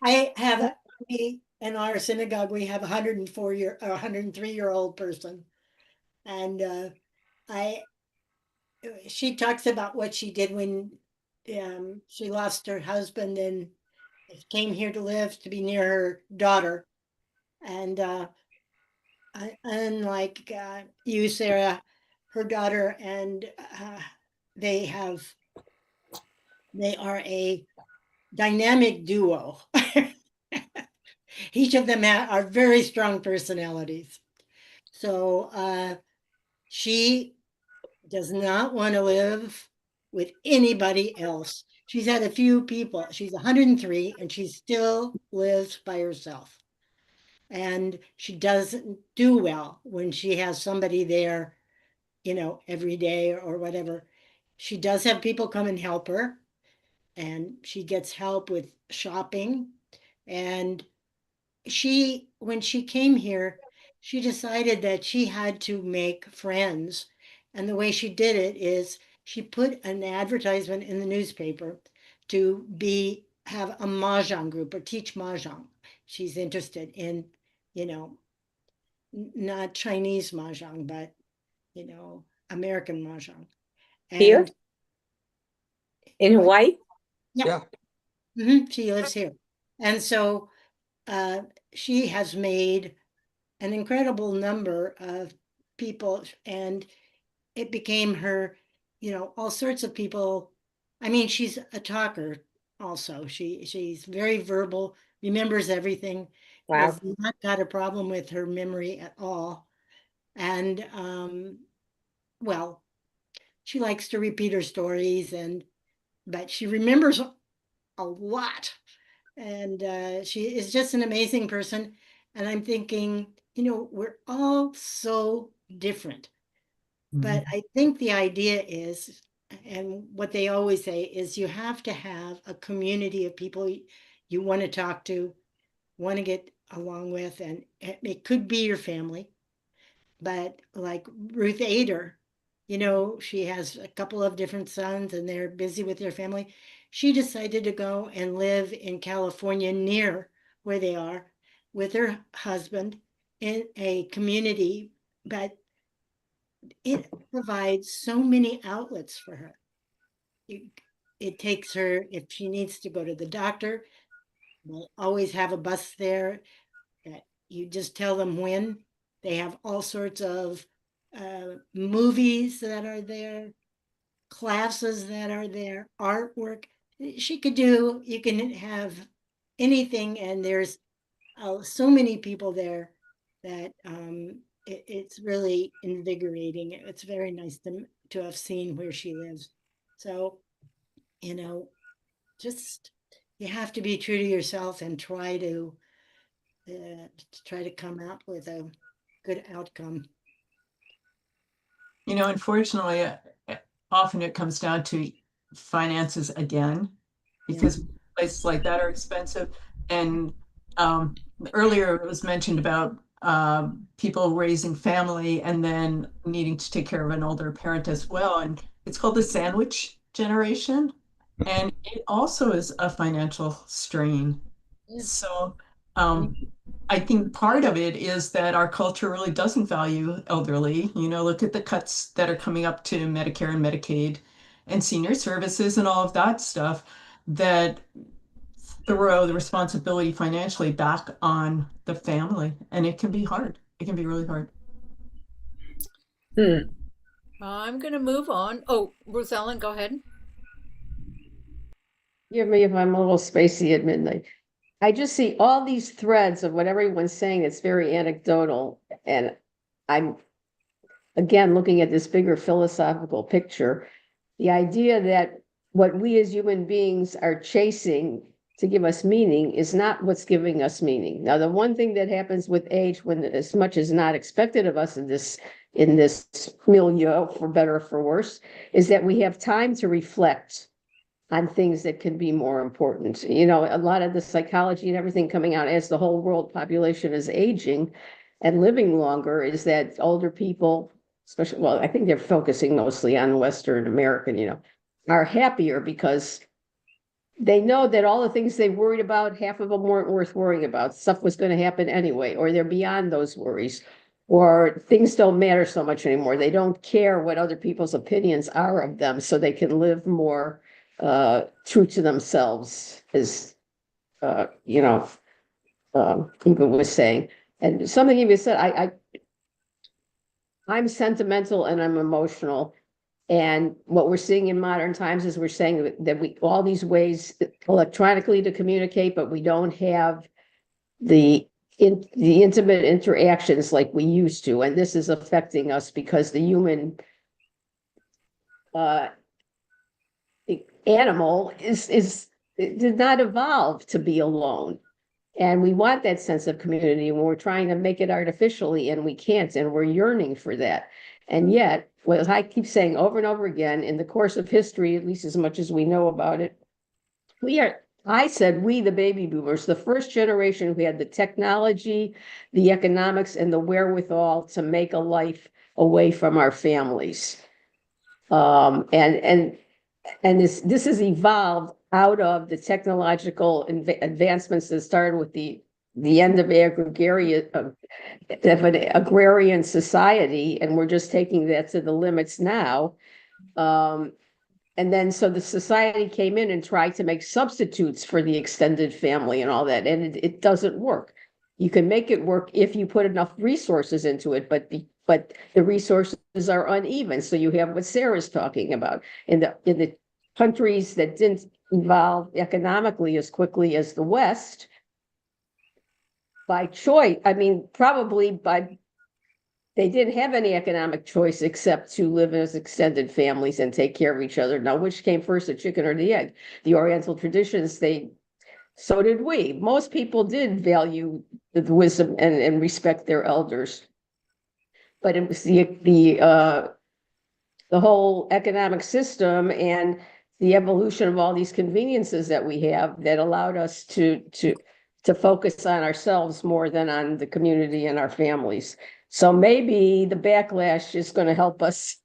I have in our synagogue, we have a 103-year-old person. And she talks about what she did when she lost her husband and came here to live to be near her daughter. And unlike you, Sarah, her daughter and they are a dynamic duo. Each of them are very strong personalities. So she does not want to live with anybody else. She's had a few people. She's 103 and she still lives by herself. And she doesn't do well when she has somebody there, every day or whatever. She does have people come and help her, and she gets help with shopping. And when she came here, she decided that she had to make friends. And the way she did it is she put an advertisement in the newspaper to have a mahjong group or teach mahjong. She's interested in, not Chinese mahjong, but, American mahjong. Here And in Hawaii? yeah. She lives here. And so she has made an incredible number of people, and it became her, all sorts of people. I mean, she's a talker also. She's very verbal, remembers everything, Wow. has not got a problem with her memory at all. And well, she likes to repeat her stories, but she remembers a lot. And she is just an amazing person. And I'm thinking, we're all so different. But I think the idea is, and what they always say is, you have to have a community of people you want to talk to, want to get along with, and it could be your family. But like Ruth Ader, she has a couple of different sons and they're busy with their family. She decided to go and live in California near where they are with her husband in a community, but it provides so many outlets for her. It takes her, if she needs to go to the doctor, we'll always have a bus there that you just tell them when. They have all sorts of movies that are there, classes that are there, artwork. You can have anything, and there's so many people there that it's really invigorating. It's very nice to have seen where she lives. So, just you have to be true to yourself and try to come out with a good outcome. Unfortunately, often it comes down to finances again, because places like that are expensive. And earlier it was mentioned about people raising family and then needing to take care of an older parent as well. And it's called the sandwich generation. And it also is a financial strain. So I think part of it is that our culture really doesn't value elderly. Look at the cuts that are coming up to Medicare and Medicaid and senior services and all of that stuff that throw the responsibility financially back on the family. And it can be hard. It can be really hard. I'm going to move on. Oh, Ruth Ellen, go ahead. Forgive me if I'm a little spacey at midnight. I just see all these threads of what everyone's saying. It's very anecdotal. And I'm, again, looking at this bigger philosophical picture. The idea that what we as human beings are chasing to give us meaning is not what's giving us meaning. Now, the one thing that happens with age, when as much is not expected of us in this milieu, for better or for worse, is that we have time to reflect on things that can be more important. You know, a lot of the psychology and everything coming out as the whole world population is aging and living longer is that older people, especially, well, I think they're focusing mostly on Western American, you know, are happier because they know that all the things they worried about, half of them weren't worth worrying about. Stuff was going to happen anyway, or they're beyond those worries, or things don't matter so much anymore. They don't care what other people's opinions are of them, so they can live more true to themselves, as you know, Eva was saying. And something Eva said, I'm sentimental and I'm emotional. And what we're seeing in modern times is we're saying that we all these ways electronically to communicate, but we don't have the intimate interactions like we used to. And this is affecting us because the human animal it did not evolve to be alone. And we want that sense of community when we're trying to make it artificially and we can't, and we're yearning for that. And yet, what I keep saying over and over again, in the course of history, at least as much as we know about it, I said, we, the baby boomers, the first generation who had the technology, the economics, and the wherewithal to make a life away from our families. And this has evolved out of the technological advancements that started with the end of an agrarian society, and we're just taking that to the limits now. And then so the society came in and tried to make substitutes for the extended family and all that, and it doesn't work. You can make it work if you put enough resources into it, but the resources are uneven. So you have what Sarah's talking about in the countries that didn't evolve economically as quickly as the West, by choice. I mean, probably they didn't have any economic choice except to live as extended families and take care of each other. Now, which came first, the chicken or the egg? The Oriental traditions, so did we. Most people did value the wisdom and respect their elders. But it was the whole economic system and the evolution of all these conveniences that we have that allowed us to focus on ourselves more than on the community and our families. So maybe the backlash is going to help us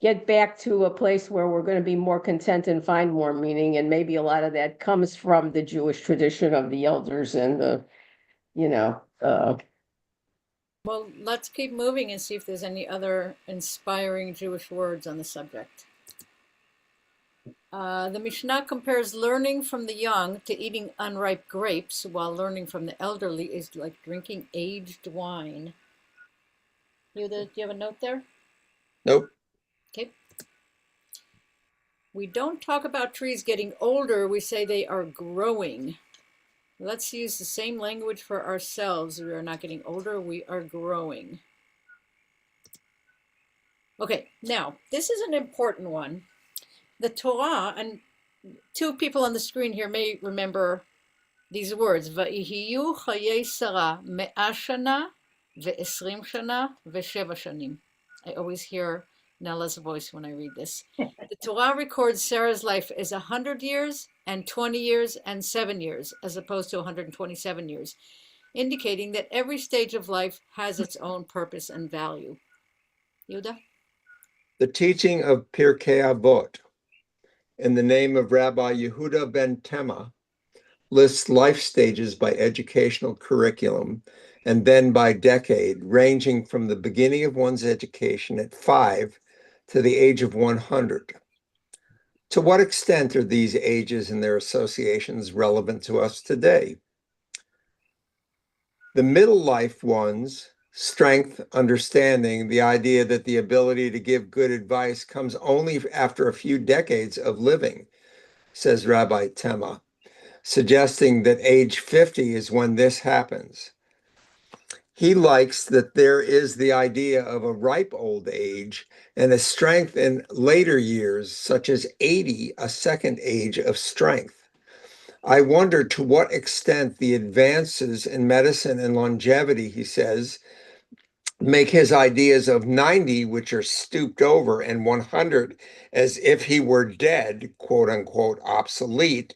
get back to a place where we're going to be more content and find more meaning. And maybe a lot of that comes from the Jewish tradition of the elders and the, Well, let's keep moving and see if there's any other inspiring Jewish words on the subject. The Mishnah compares learning from the young to eating unripe grapes, while learning from the elderly is like drinking aged wine. Do you have a note there? Nope. Okay. We don't talk about trees getting older, we say they are growing. Let's use the same language for ourselves. We are not getting older, we are growing. Okay, now, this is an important one. The Torah, and two people on the screen here may remember these words, Va'ihiyu chayei Sarah me'a shana ve'esrim shana ve'sheva shanim. I always hear Nella's voice when I read this. The Torah records Sarah's life as 100 years and 20 years and 7 years, as opposed to 127 years, indicating that every stage of life has its own purpose and value. Yehuda? The teaching of Pirkei Avot in the name of Rabbi Yehuda ben Tema lists life stages by educational curriculum and then by decade, ranging from the beginning of one's education at 5 to the age of 100. To what extent are these ages and their associations relevant to us today? The middle life ones strength, understanding, the idea that the ability to give good advice comes only after a few decades of living, says Rabbi Tema, suggesting that age 50 is when this happens. He likes that there is the idea of a ripe old age and a strength in later years, such as 80, a second age of strength. I wonder to what extent the advances in medicine and longevity, he says, make his ideas of 90, which are stooped over, and 100 as if he were dead, quote unquote, obsolete,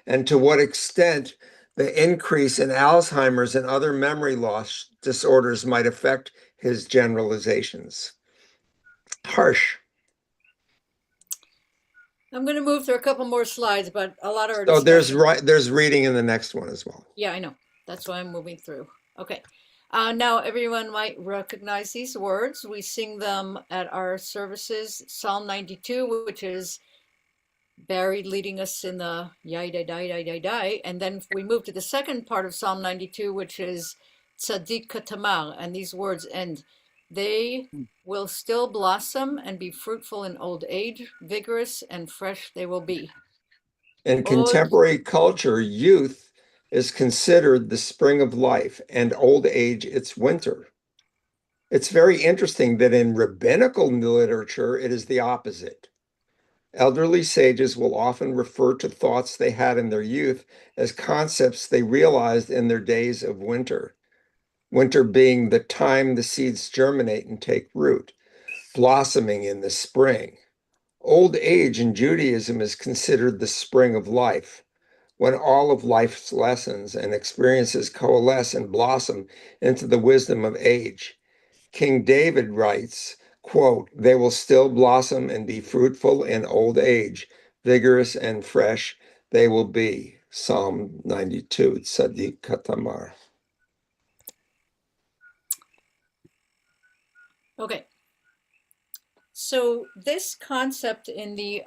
and to what extent the increase in Alzheimer's and other memory loss disorders might affect his generalizations. Harsh. I'm going to move through a couple more slides, but a lot of our So discussion. there's reading in the next one as well. Yeah, I know. That's why I'm moving through. Okay. Now everyone might recognize these words. We sing them at our services. Psalm 92, which is Barry leading us in the yai dai dai dai dai dai, and then we move to the second part of Psalm 92, which is Tzadik Katamar, and these words end. They will still blossom and be fruitful in old age, vigorous and fresh they will be. In contemporary culture, youth is considered the spring of life and old age its winter. It's very interesting that in rabbinical literature, it is the opposite. Elderly sages will often refer to thoughts they had in their youth as concepts they realized in their days of winter. Winter being the time the seeds germinate and take root, blossoming in the spring. Old age in Judaism is considered the spring of life, when all of life's lessons and experiences coalesce and blossom into the wisdom of age. King David writes, quote, "They will still blossom and be fruitful in old age, vigorous and fresh they will be." Psalm 92, Tzadik Katamar. Okay. So this concept in the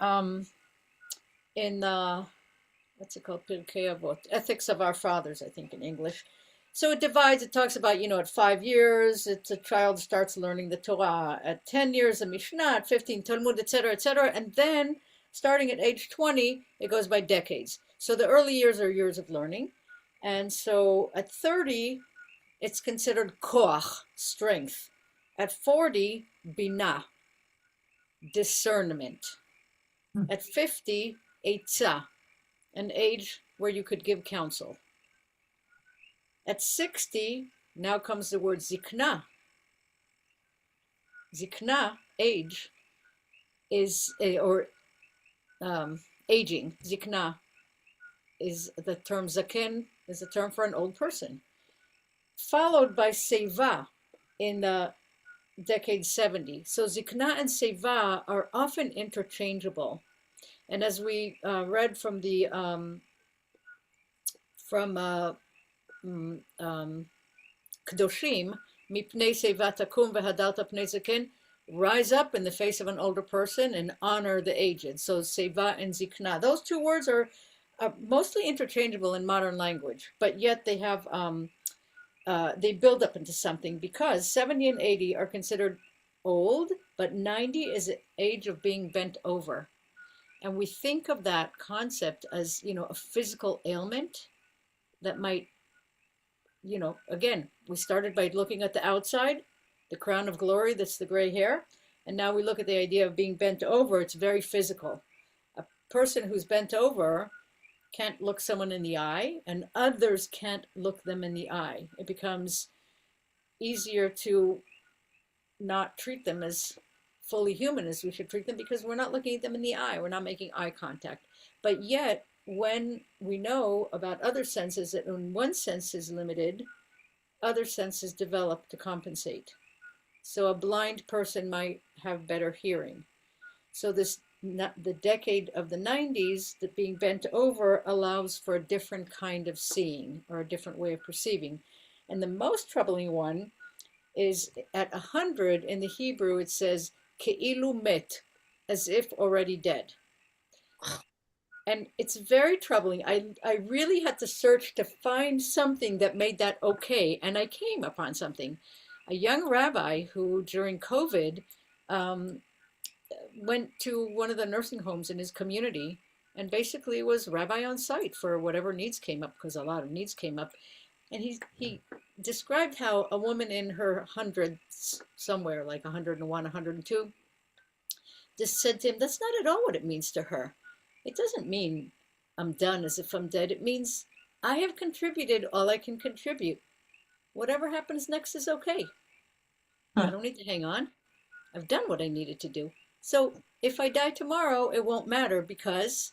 what's it called? Pirkei Avot, Ethics of Our Fathers, I think in English. So it divides, it talks about, at 5 years, it's a child starts learning the Torah. At 10 years, the Mishnah. At 15, Talmud, etc., etc. And then starting at age 20, it goes by decades. So the early years are years of learning. And so at 30, it's considered koach, strength. At 40, binah, discernment. At 50, eitzah, an age where you could give counsel. At 60, now comes the word zikna. Zikna, age, is, aging. Zikna is the term, zaken is the term for an old person. Followed by seva in the decade 70. So zikna and seva are often interchangeable. And as we read from the Kedoshim, mipnei seva takum v'hadarta pnei zaken, rise up in the face of an older person and honor the aged. So seva and zikna, those two words are mostly interchangeable in modern language, but yet they have they build up into something, because 70 and 80 are considered old, but 90 is the age of being bent over. And we think of that concept as, a physical ailment that might, again, we started by looking at the outside, the crown of glory, that's the gray hair. And now we look at the idea of being bent over. It's very physical. A person who's bent over can't look someone in the eye, and others can't look them in the eye. It becomes easier to not treat them as fully human as we should treat them, because we're not looking at them in the eye. We're not making eye contact. But yet, when we know about other senses, that when one sense is limited, other senses develop to compensate. So a blind person might have better hearing. So the decade of the 90s, that being bent over allows for a different kind of seeing, or a different way of perceiving. And the most troubling one is at 100 in the Hebrew, it says ke'ilu met, as if already dead. And it's very troubling. I really had to search to find something that made that okay, and I came upon something. a young rabbi who during COVID went to one of the nursing homes in his community and basically was rabbi on site for whatever needs came up, because a lot of needs came up. And he described how a woman in her hundreds, somewhere like 101, 102, just said to him, that's not at all what it means to her. It doesn't mean I'm done as if I'm dead. It means I have contributed all I can contribute. Whatever happens next is okay. I don't need to hang on. I've done what I needed to do. So if I die tomorrow, it won't matter because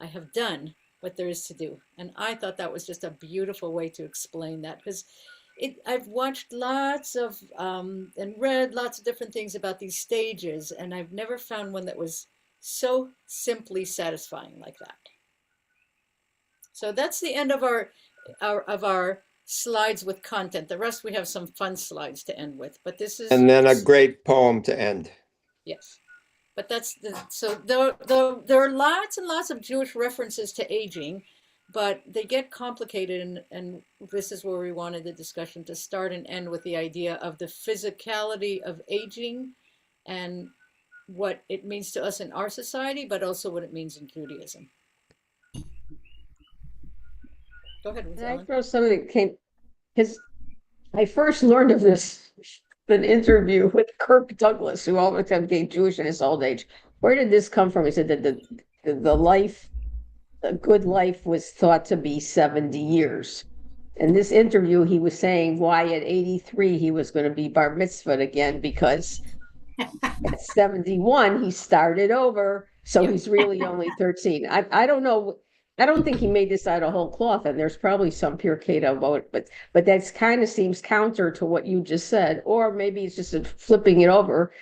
I have done what there is to do. And I thought that was just a beautiful way to explain that, because I've watched lots of and read lots of different things about these stages, and I've never found one that was so simply satisfying like that. So that's the end of our slides with content. The rest we have some fun slides to end with, but this is, and then a great poem to end. yes. But that's so there are lots and lots of Jewish references to aging, but they get complicated, and this is where we wanted the discussion to start and end, with the idea of the physicality of aging and what it means to us in our society, but also what it means in Judaism. Go ahead, Ruth And I Ellen. throw something that came, because I first learned of this, an interview with Kirk Douglas, who always became Jewish in his old age. Where did this come from? He said that the life, a good life, was thought to be 70 years. In this interview, he was saying why at 83 he was going to be bar mitzvahed again, because at 71 he started over, so he's really only 13. I don't know. I don't think he made this out of whole cloth, and there's probably some pure Keto about it, but that's kind of seems counter to what you just said, or maybe it's just flipping it over,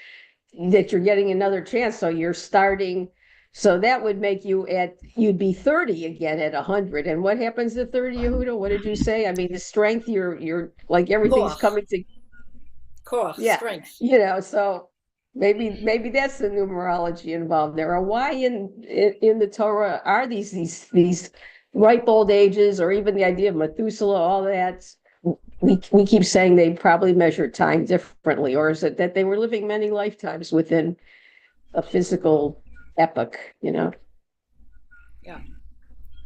that you're getting another chance, so you're starting. So that would make you'd be 30 again at 100. And what happens at 30, Yehuda? What did you say? I mean, the strength, you're like everything's Koach. coming to, Koach, yeah, strength. so maybe that's the numerology involved there. Or why in the Torah are these ripe old ages, or even the idea of Methuselah, all that? We keep saying they probably measured time differently, or is it that they were living many lifetimes within a physical epoch, Yeah.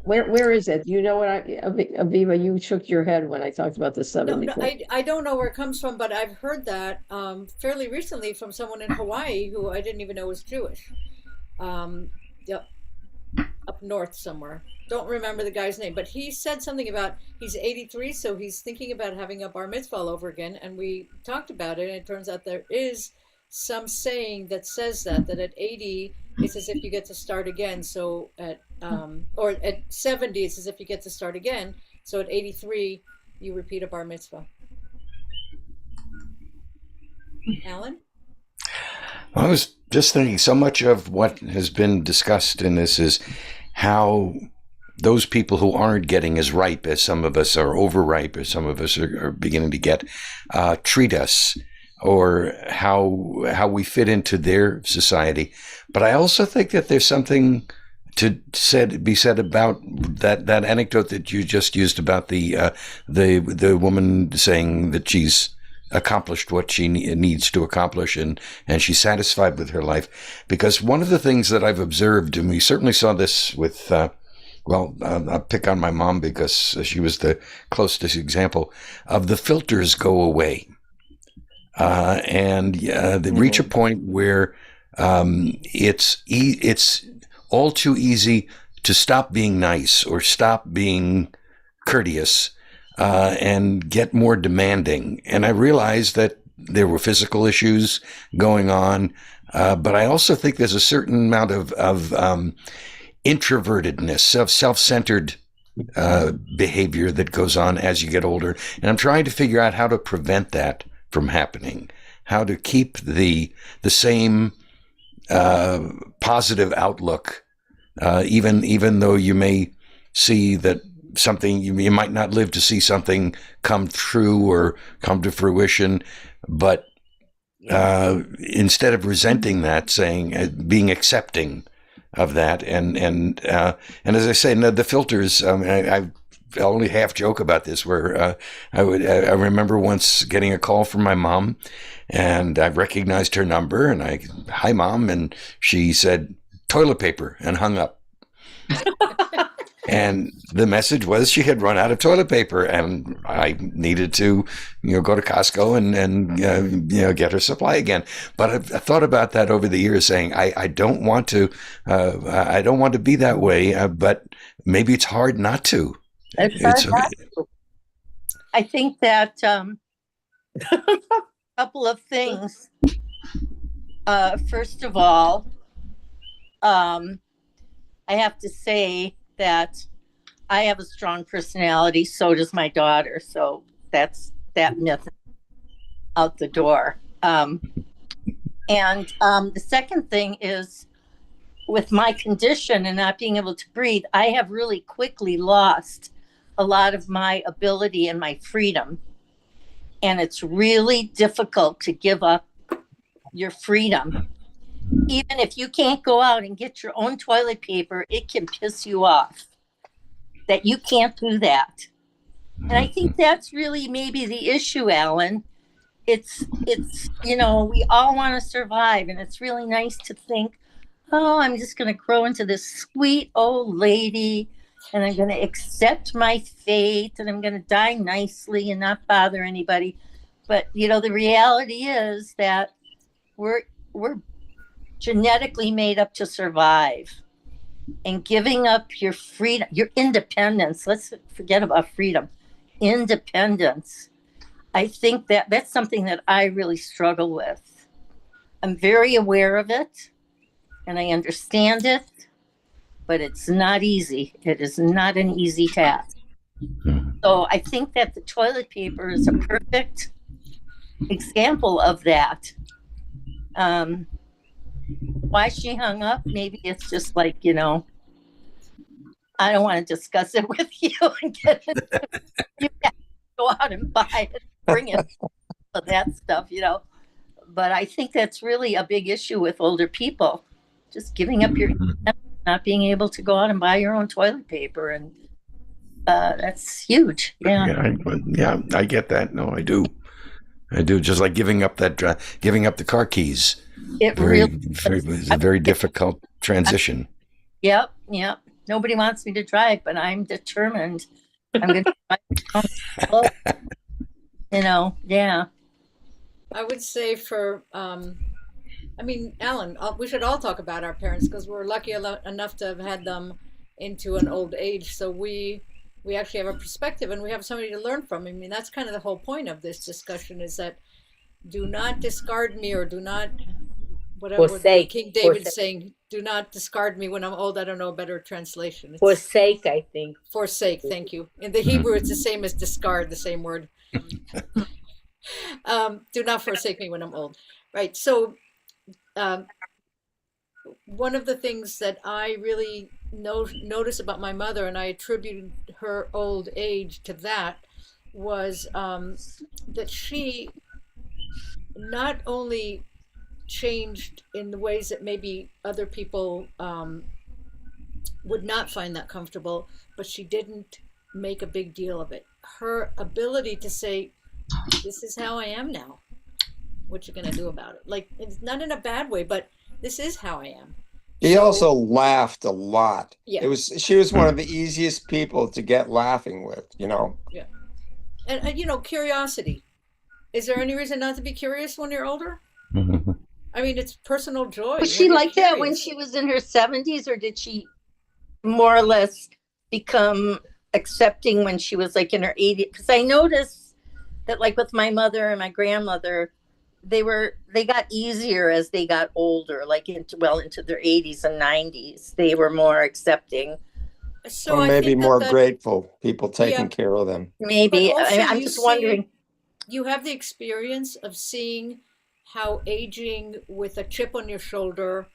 Where is it? You know what Aviva, you shook your head when I talked about the No, 74. I don't know where it comes from, but I've heard that fairly recently from someone in Hawaii who I didn't even know was Jewish. Yeah, up north somewhere. Don't remember the guy's name, but he said something about he's 83, so he's thinking about having a bar mitzvah all over again. And we talked about it, and it turns out there is some saying that says that at 80 it's as if you get to start again. So or at 70 it's as if you get to start again. So at 83 you repeat a bar mitzvah. Alan? I was just thinking, so much of what has been discussed in this is how those people who aren't getting as ripe as some of us, are overripe as some of us are beginning to get, treat us, or how we fit into their society. But I also think that there's something to be said about that anecdote that you just used about the woman saying that she's accomplished what she needs to accomplish, and she's satisfied with her life. Because one of the things that I've observed, and we certainly saw this with, I'll pick on my mom because she was the closest example of the filters go away. And they reach a point where it's all too easy to stop being nice or stop being courteous and get more demanding. And I realized that there were physical issues going on, but I also think there's a certain amount of introvertedness, of self-centered behavior that goes on as you get older. And I'm trying to figure out how to prevent that from happening, how to keep the same positive outlook, even though you may see that something, you might not live to see something come true or come to fruition, but instead of resenting that, being accepting of that, and as I say, the filters. I only half joke about this, where I remember once getting a call from my mom, and I recognized her number, and hi mom, and she said toilet paper and hung up. And the message was she had run out of toilet paper, and I needed to, go to Costco and get her supply again. But I thought about that over the years, saying I don't want to, I don't want to be that way, but maybe it's hard not to. It's hard not to. I think that a couple of things. First of all, I have to say that I have a strong personality. So does my daughter. So that's that myth out the door. And the second thing is, with my condition and not being able to breathe, I have really quickly lost a lot of my ability and my freedom. And it's really difficult to give up your freedom. Even if you can't go out and get your own toilet paper, it can piss you off that you can't do that. And I think that's really maybe the issue, Alan. It's we all want to survive, and it's really nice to think, oh, I'm just going to grow into this sweet old lady, and I'm going to accept my fate, and I'm going to die nicely and not bother anybody. But the reality is that we're genetically made up to survive, and giving up your freedom, your independence. Let's forget about freedom, independence. I think that that's something that I really struggle with. I'm very aware of it, and I understand it, but it's not easy. It is not an easy task. So I think that the toilet paper is a perfect example of that. Why she hung up, maybe it's just like, I don't want to discuss it with you and get it. You have to go out and buy it, bring it, that stuff, But I think that's really a big issue with older people, just giving up your, not being able to go out and buy your own toilet paper. And that's huge. Yeah. Yeah, I get that. No, I do. Just like giving up the car keys. It's a very difficult transition. Yep. Nobody wants me to drive, but I'm determined. I'm going to drive. Yeah. I would say Alan, we should all talk about our parents, because we're lucky enough to have had them into an old age. So we actually have a perspective, and we have somebody to learn from. I mean, that's kind of the whole point of this discussion, is that do not discard me, or do not, whatever King David's saying, do not discard me when I'm old. I don't know a better translation. It's forsake, I think. Forsake, thank you. In the Hebrew, it's the same as discard, the same word. Do not forsake me when I'm old. Right. So one of the things that I really notice about my mother, and I attributed her old age to that, was that she not only changed in the ways that maybe other people would not find that comfortable, but she didn't make a big deal of it. Her ability to say, this is how I am now. What you gonna do about it? Like, it's not in a bad way, but this is how I am. He also laughed a lot. Yeah. She was one of the easiest people to get laughing with, Yeah. And curiosity. Is there any reason not to be curious when you're older? I mean, it's personal joy. Was she like that when she was in her 70s, or did she more or less become accepting when she was like in her 80s? Because I noticed that, like with my mother and my grandmother, they got easier as they got older, like into their 80s and 90s. They were more accepting. So or maybe more grateful, people taking care of them. Maybe. I'm just wondering. You have the experience of seeing how aging with a chip on your shoulder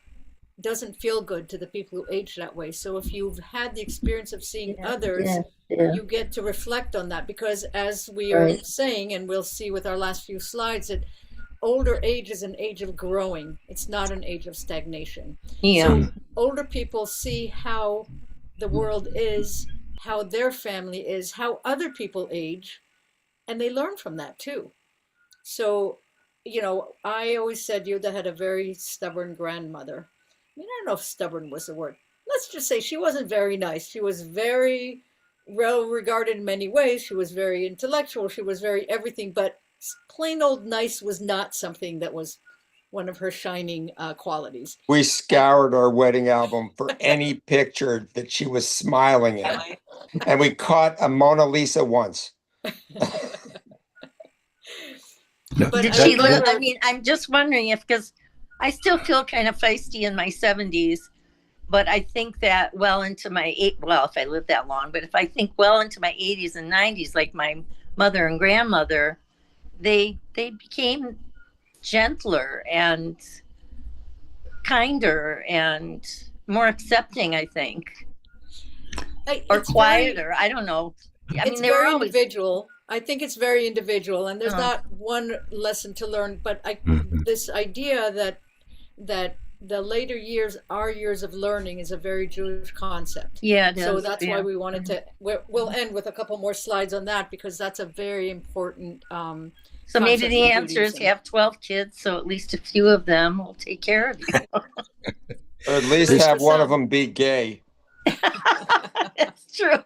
doesn't feel good to the people who age that way. So if you've had the experience of seeing others, you get to reflect on that, because as we are saying, and we'll see with our last few slides, that older age is an age of growing. It's not an age of stagnation. So older people see how the world is how their family is, how other people age, and they learn from that too. So, I always said Yoda had a very stubborn grandmother. I mean, I don't know if stubborn was the word. Let's just say she wasn't very nice. She was very well regarded in many ways. She was very intellectual. She was very everything, but plain old nice was not something that was one of her shining qualities. We scoured our wedding album for any picture that she was smiling in. And we caught a Mona Lisa once. No, But Did I she live? remember- I mean, I'm just wondering if, because I still feel kind of feisty in my 70s, but I think that well into my well, if I live that long, but if I think well into my 80s and 90s, like my mother and grandmother, they became gentler and kinder and more accepting, I think, or it's very- quieter. I don't know. I mean, it's they were very always individual. I think it's very individual, and there's Uh-huh. not one lesson to learn. But Mhm. this idea that the later years are years of learning is a very Jewish concept. yeah. It So is, that's yeah. why we wanted to. We'll end with a couple more slides on that because that's a very important. So maybe concept the in answer is Judaism. you have 12 kids, so at least a few of them will take care of you. Or at least There's have one of some- them be gay. That's true.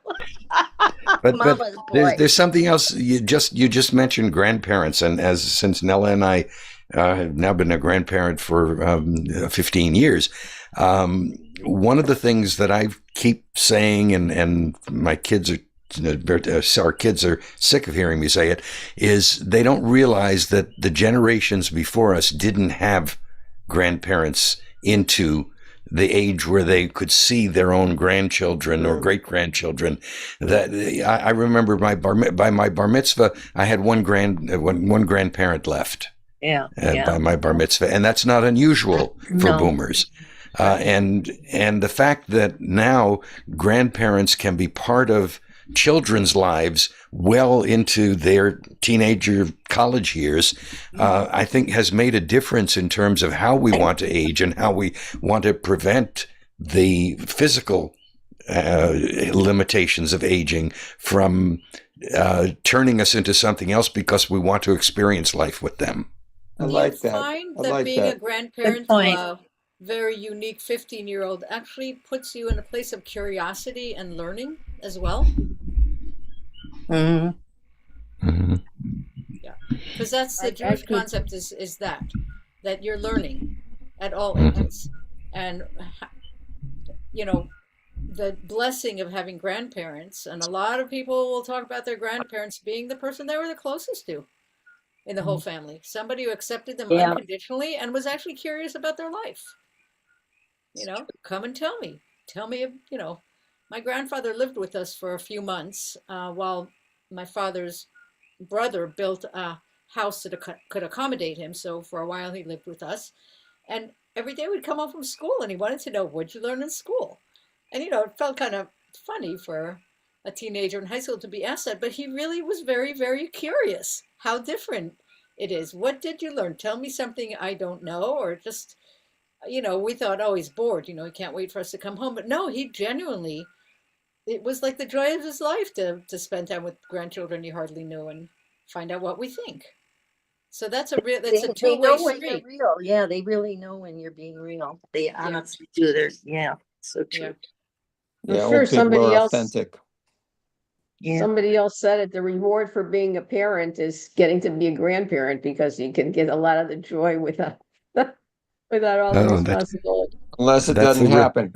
But Mama's boy. there's something else. You just mentioned grandparents, and since Nella and I have now been a grandparent for 15 years, one of the things that I keep saying, and my kids are. Our kids are sick of hearing me say it, is they don't realize that the generations before us didn't have grandparents into the age where they could see their own grandchildren or great grandchildren. That I remember by my bar mitzvah, I had one grandparent left. Yeah. By my bar mitzvah, and that's not unusual for No. boomers. And the fact that now grandparents can be part of children's lives well into their teenager college years, I think has made a difference in terms of how we want to age and how we want to prevent the physical limitations of aging from turning us into something else because we want to experience life with them. I Do like you that. find I that like being a that. grandparent Good to point. a very unique 15-year-old actually puts you in a place of curiosity and learning as well? Mhm. Mhm. Because that's the I Jewish could- concept is that you're learning at all Mhm. ages. And, the blessing of having grandparents, and a lot of people will talk about their grandparents being the person they were the closest to in the whole family. Somebody who accepted them Yeah. unconditionally and was actually curious about their life. Come and tell me. Tell me, my grandfather lived with us for a few months while my father's brother built a house that could accommodate him. So for a while he lived with us. And every day we'd come home from school and he wanted to know, what'd you learn in school? And, it felt kind of funny for a teenager in high school to be asked that, but he really was very, very curious how different it is. What did you learn? Tell me something I don't know, or just, we thought, oh, he's bored, he can't wait for us to come home. But no, he genuinely, it was like the joy of his life to spend time with grandchildren he hardly knew and find out what we think. So that's a They two-way know when you're street. real. Yeah, they really know when you're being real. They honestly do. Yeah, so true. Yeah. I'm Yeah, sure old people somebody are else, authentic. Yeah. somebody else said it, the reward for being a parent is getting to be a grandparent because you can get a lot of the joy without without all the Oh, that's- responsibility. Unless it That's doesn't the happen.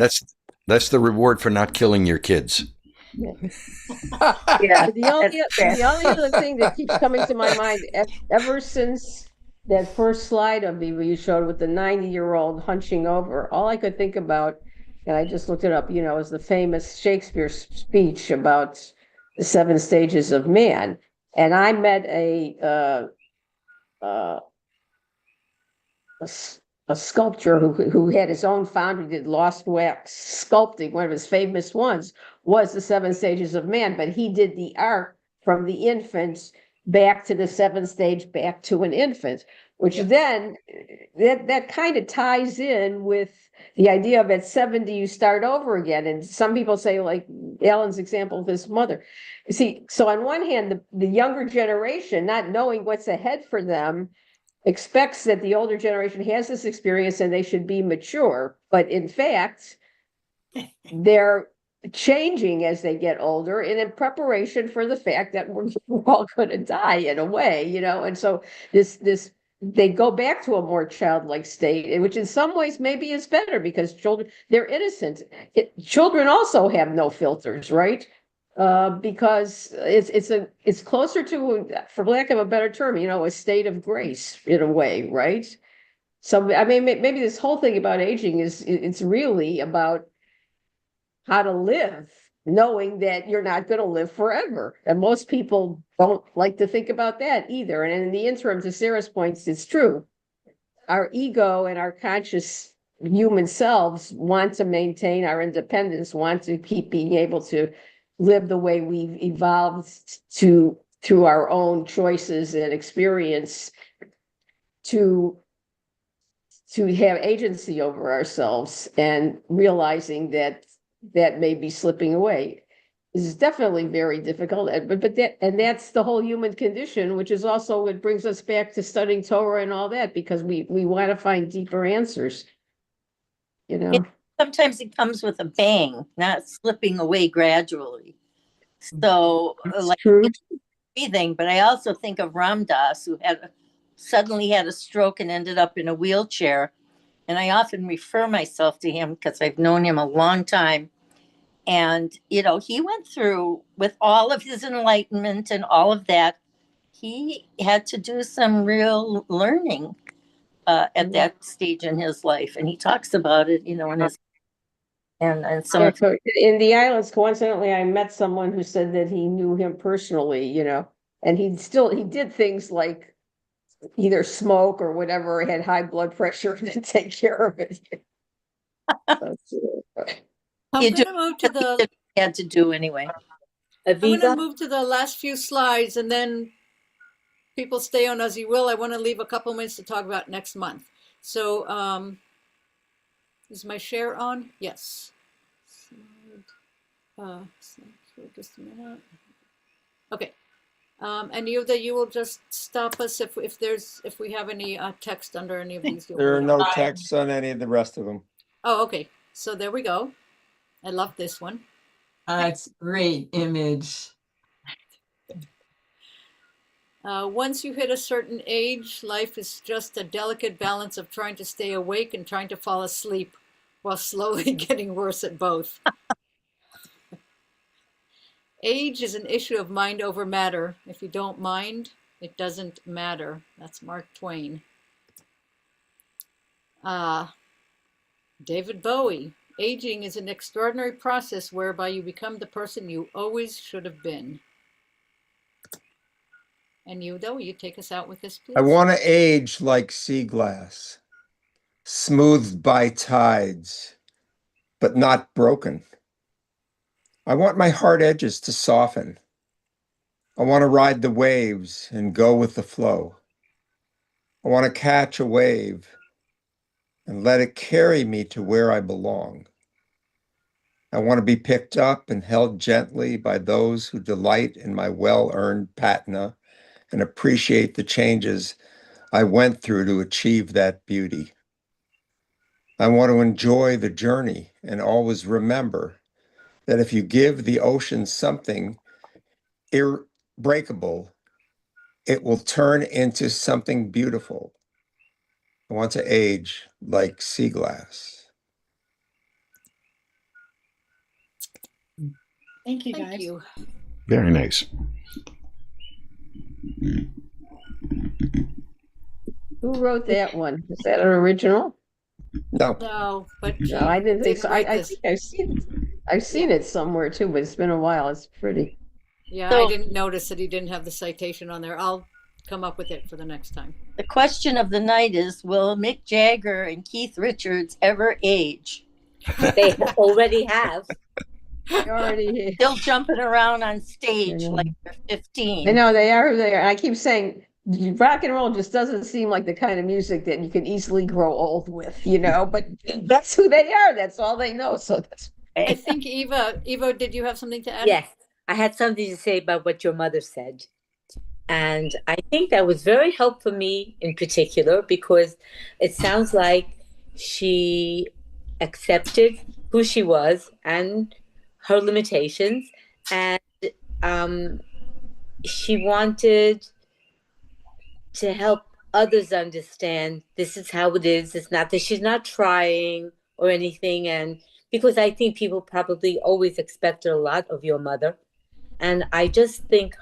That's the reward for not killing your kids. Yeah. The only other thing that keeps coming to my mind ever since that first slide of me where you showed with the 90-year-old hunching over, all I could think about, and I just looked it up, is the famous Shakespeare speech about the 7 stages of man. And I met a sculptor who had his own foundry, did lost wax sculpting. One of his famous ones was the 7 stages of man, but he did the art from the infant back to the 7th stage, back to an infant. which then that kind of ties in with the idea of at 70 you start over again. And some people say, like Alan's example of his mother. You see, so on one hand, the younger generation, not knowing what's ahead for them, expects that the older generation has this experience and they should be mature. But in fact, they're changing as they get older and in preparation for the fact that we're all going to die in a way, and so this they go back to a more childlike state, which in some ways maybe is better because children, they're innocent. Children also have no filters, right? Because it's closer to, for lack of a better term, a state of grace in a way, right? So I mean, maybe this whole thing about aging it's really about how to live, knowing that you're not going to live forever. And most people don't like to think about that either. And in the interim, to Sarah's points, it's true. Our ego and our conscious human selves want to maintain our independence, want to keep being able to live the way we've evolved to through our own choices and experience to have agency over ourselves, and realizing that may be slipping away is definitely very difficult. But that's the whole human condition, which is also what brings us back to studying Torah and all that, because we want to find deeper answers. Sometimes it comes with a bang, not slipping away gradually. So, like true. Breathing, but I also think of Ram Dass, who suddenly had a stroke and ended up in a wheelchair. And I often refer myself to him because I've known him a long time. And, he went through, with all of his enlightenment and all of that, he had to do some real learning at that stage in his life. And he talks about it, in his, and some. In the islands, coincidentally, I met someone who said that he knew him personally, and he did things like either smoke or whatever, had high blood pressure to take care of it. I'm going to move to the. Had to do anyway. I'm going to move to the last few slides, and then people stay on as you will. I want to leave a couple minutes to talk about next month. So, is my share on? Yes. Just a minute. Okay. And you will just stop us if we have any text under any of these. There are no texts on any of the rest of them. Oh, okay. So there we go. I love this one. It's a great image. Once you hit a certain age, life is just a delicate balance of trying to stay awake and trying to fall asleep while slowly getting worse at both. Age is an issue of mind over matter. If you don't mind, it doesn't matter. That's Mark Twain. David Bowie. Aging is an extraordinary process whereby you become the person you always should have been. And will you take us out with this, please? I want to age like sea glass, smoothed by tides, but not broken. I want my hard edges to soften. I want to ride the waves and go with the flow. I want to catch a wave and let it carry me to where I belong. I want to be picked up and held gently by those who delight in my well-earned patina and appreciate the changes I went through to achieve that beauty. I want to enjoy the journey and always remember that if you give the ocean something breakable, it will turn into something beautiful. I want to age like sea glass. Thank you, guys. Thank you. Very nice. Who wrote that one? Is that an original? No, but No, I didn't think so. I this. think I've seen it somewhere too, but it's been a while. It's pretty. Yeah, So- I didn't notice that he didn't have the citation on there. I'll come up with it for the next time. The question of the night is, will Mick Jagger and Keith Richards ever age? They already have. Still jumping around on stage like they're 15. I know they are there. I keep saying rock and roll just doesn't seem like the kind of music that you can easily grow old with, you know, but that's who they are. That's all they know. So that's I think Evo, did you have something to add? Yes, I had something to say about what your mother said. And I think that was very helpful for me in particular because it sounds like she accepted who she was and her limitations. And um, she wanted to help others understand this is how it is. It's not that she's not trying or anything. And because I think people probably always expected a lot of your mother. And I just think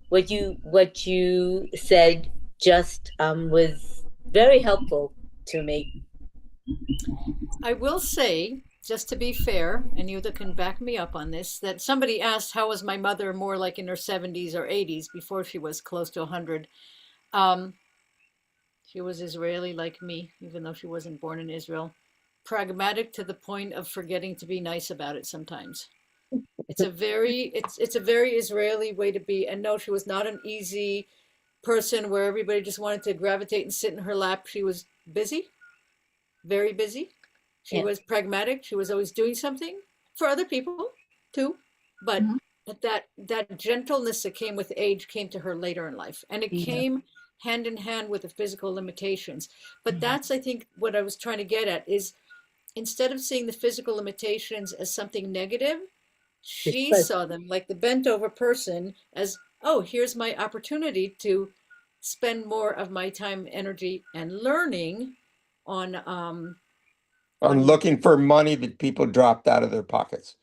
what you said just was very helpful to me. I will say, just to be fair, and you can back me up on this, that somebody asked how was my mother more like in her 70s or 80s before she was close to 100. Um, she was Israeli like me, even though she wasn't born in Israel. Pragmatic to the point of forgetting to be nice about it sometimes. It's a very Israeli way to be. And no, she was not an easy person where everybody just wanted to gravitate and sit in her lap. She was busy, very busy. She Yeah. was pragmatic. She was always doing something for other people too. But that gentleness that came with age came to her later in life. And it came hand in hand with the physical limitations. But that's, I think, what I was trying to get at is instead of seeing the physical limitations as something negative, she saw them like the bent over person as, oh, here's my opportunity to spend more of my time, energy, and learning on I'm looking for money that people dropped out of their pockets.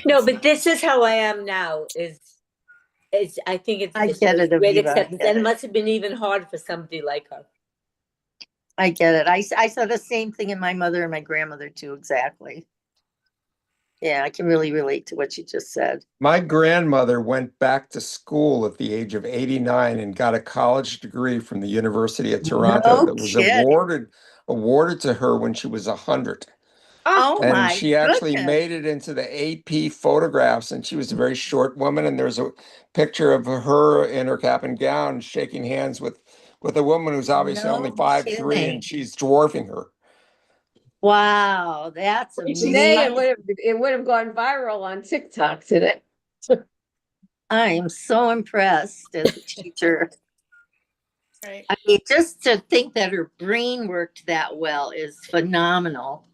No, but this is how I am now. I think I it's get it, great Aviva, I acceptance, get and it it. must have been even harder for somebody like her. I get it. I saw the same thing in my mother and my grandmother too, exactly. Yeah, I can really relate to what you just said. My grandmother went back to school at the age of 89 and got a college degree from the University of Toronto No that was kidding. awarded to her when she was 100. Oh And my she actually goodness. made it into the AP photographs, and she was a very short woman. And there's a picture of her in her cap and gown shaking hands with a woman who's obviously only No 5'3", and kidding. she's dwarfing her. Wow, that's today amazing. it would have gone viral on TikTok today. I am so impressed as a teacher. Right. I mean, just to think that her brain worked that well is phenomenal.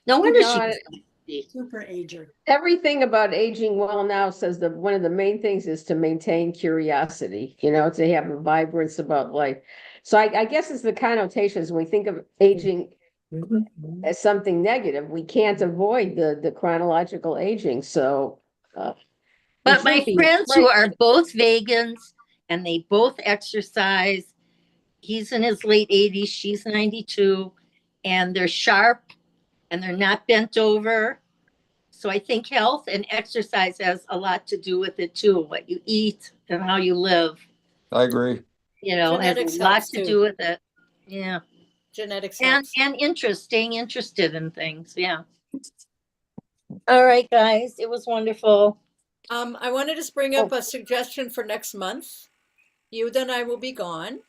No wonder No, she I- was 50. Super ager. Everything about aging well now says that one of the main things is to maintain curiosity, you know, to have a vibrance about life. So I guess it's the connotations when we think of aging as something negative, we can't avoid the chronological aging. So we But my shouldn't be friends who afraid. are both vegans and they both exercise, he's in his late 80s, she's 92, and they're sharp and they're not bent over. So I think health and exercise has a lot to do with it too. What you eat and how you live, I agree. has a genetics lot helps to too. do with it. Yeah. Genetics And helps. interest, staying interested in things. Yeah. All right, guys. It was wonderful. I wanted to bring up a suggestion for next month. You and I will be gone.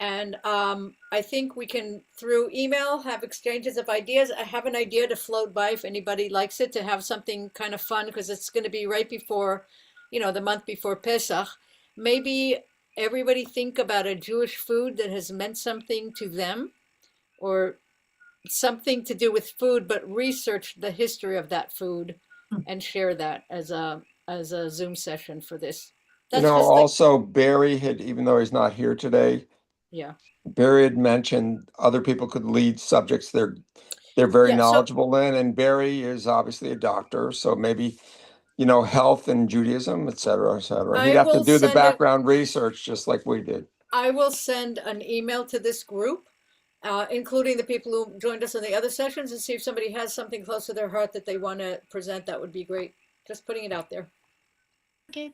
And I think we can, through email, have exchanges of ideas. I have an idea to float by if anybody likes it, to have something kind of fun, because it's going to be right before, the month before Pesach. Maybe everybody think about a Jewish food that has meant something to them, or something to do with food, but research the history of that food and share that as a Zoom session for this. That's just like, Also Barry had, even though he's not here today, yeah. Barry had mentioned other people could lead subjects they're very Yeah, so knowledgeable in, and Barry is obviously a doctor, so maybe, health and Judaism, et cetera, et cetera. He'd I have to will do the send it. background research just like we did. I will send an email to this group, including the people who joined us in the other sessions, and see if somebody has something close to their heart that they want to present. That would be great. Just putting it out there. Okay.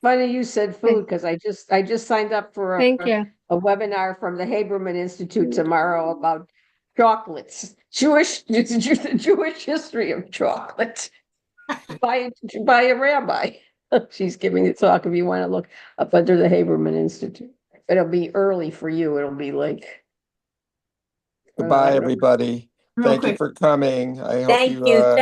Funny you said food, because I just signed up for Thank you. a webinar from the Haberman Institute tomorrow about chocolates, the Jewish history of chocolate by a rabbi. She's giving the talk if you want to look up under the Haberman Institute. It'll be early for you. It'll be like. Goodbye, everybody. Real Thank you quick. for coming. I hope Thank you you. Thank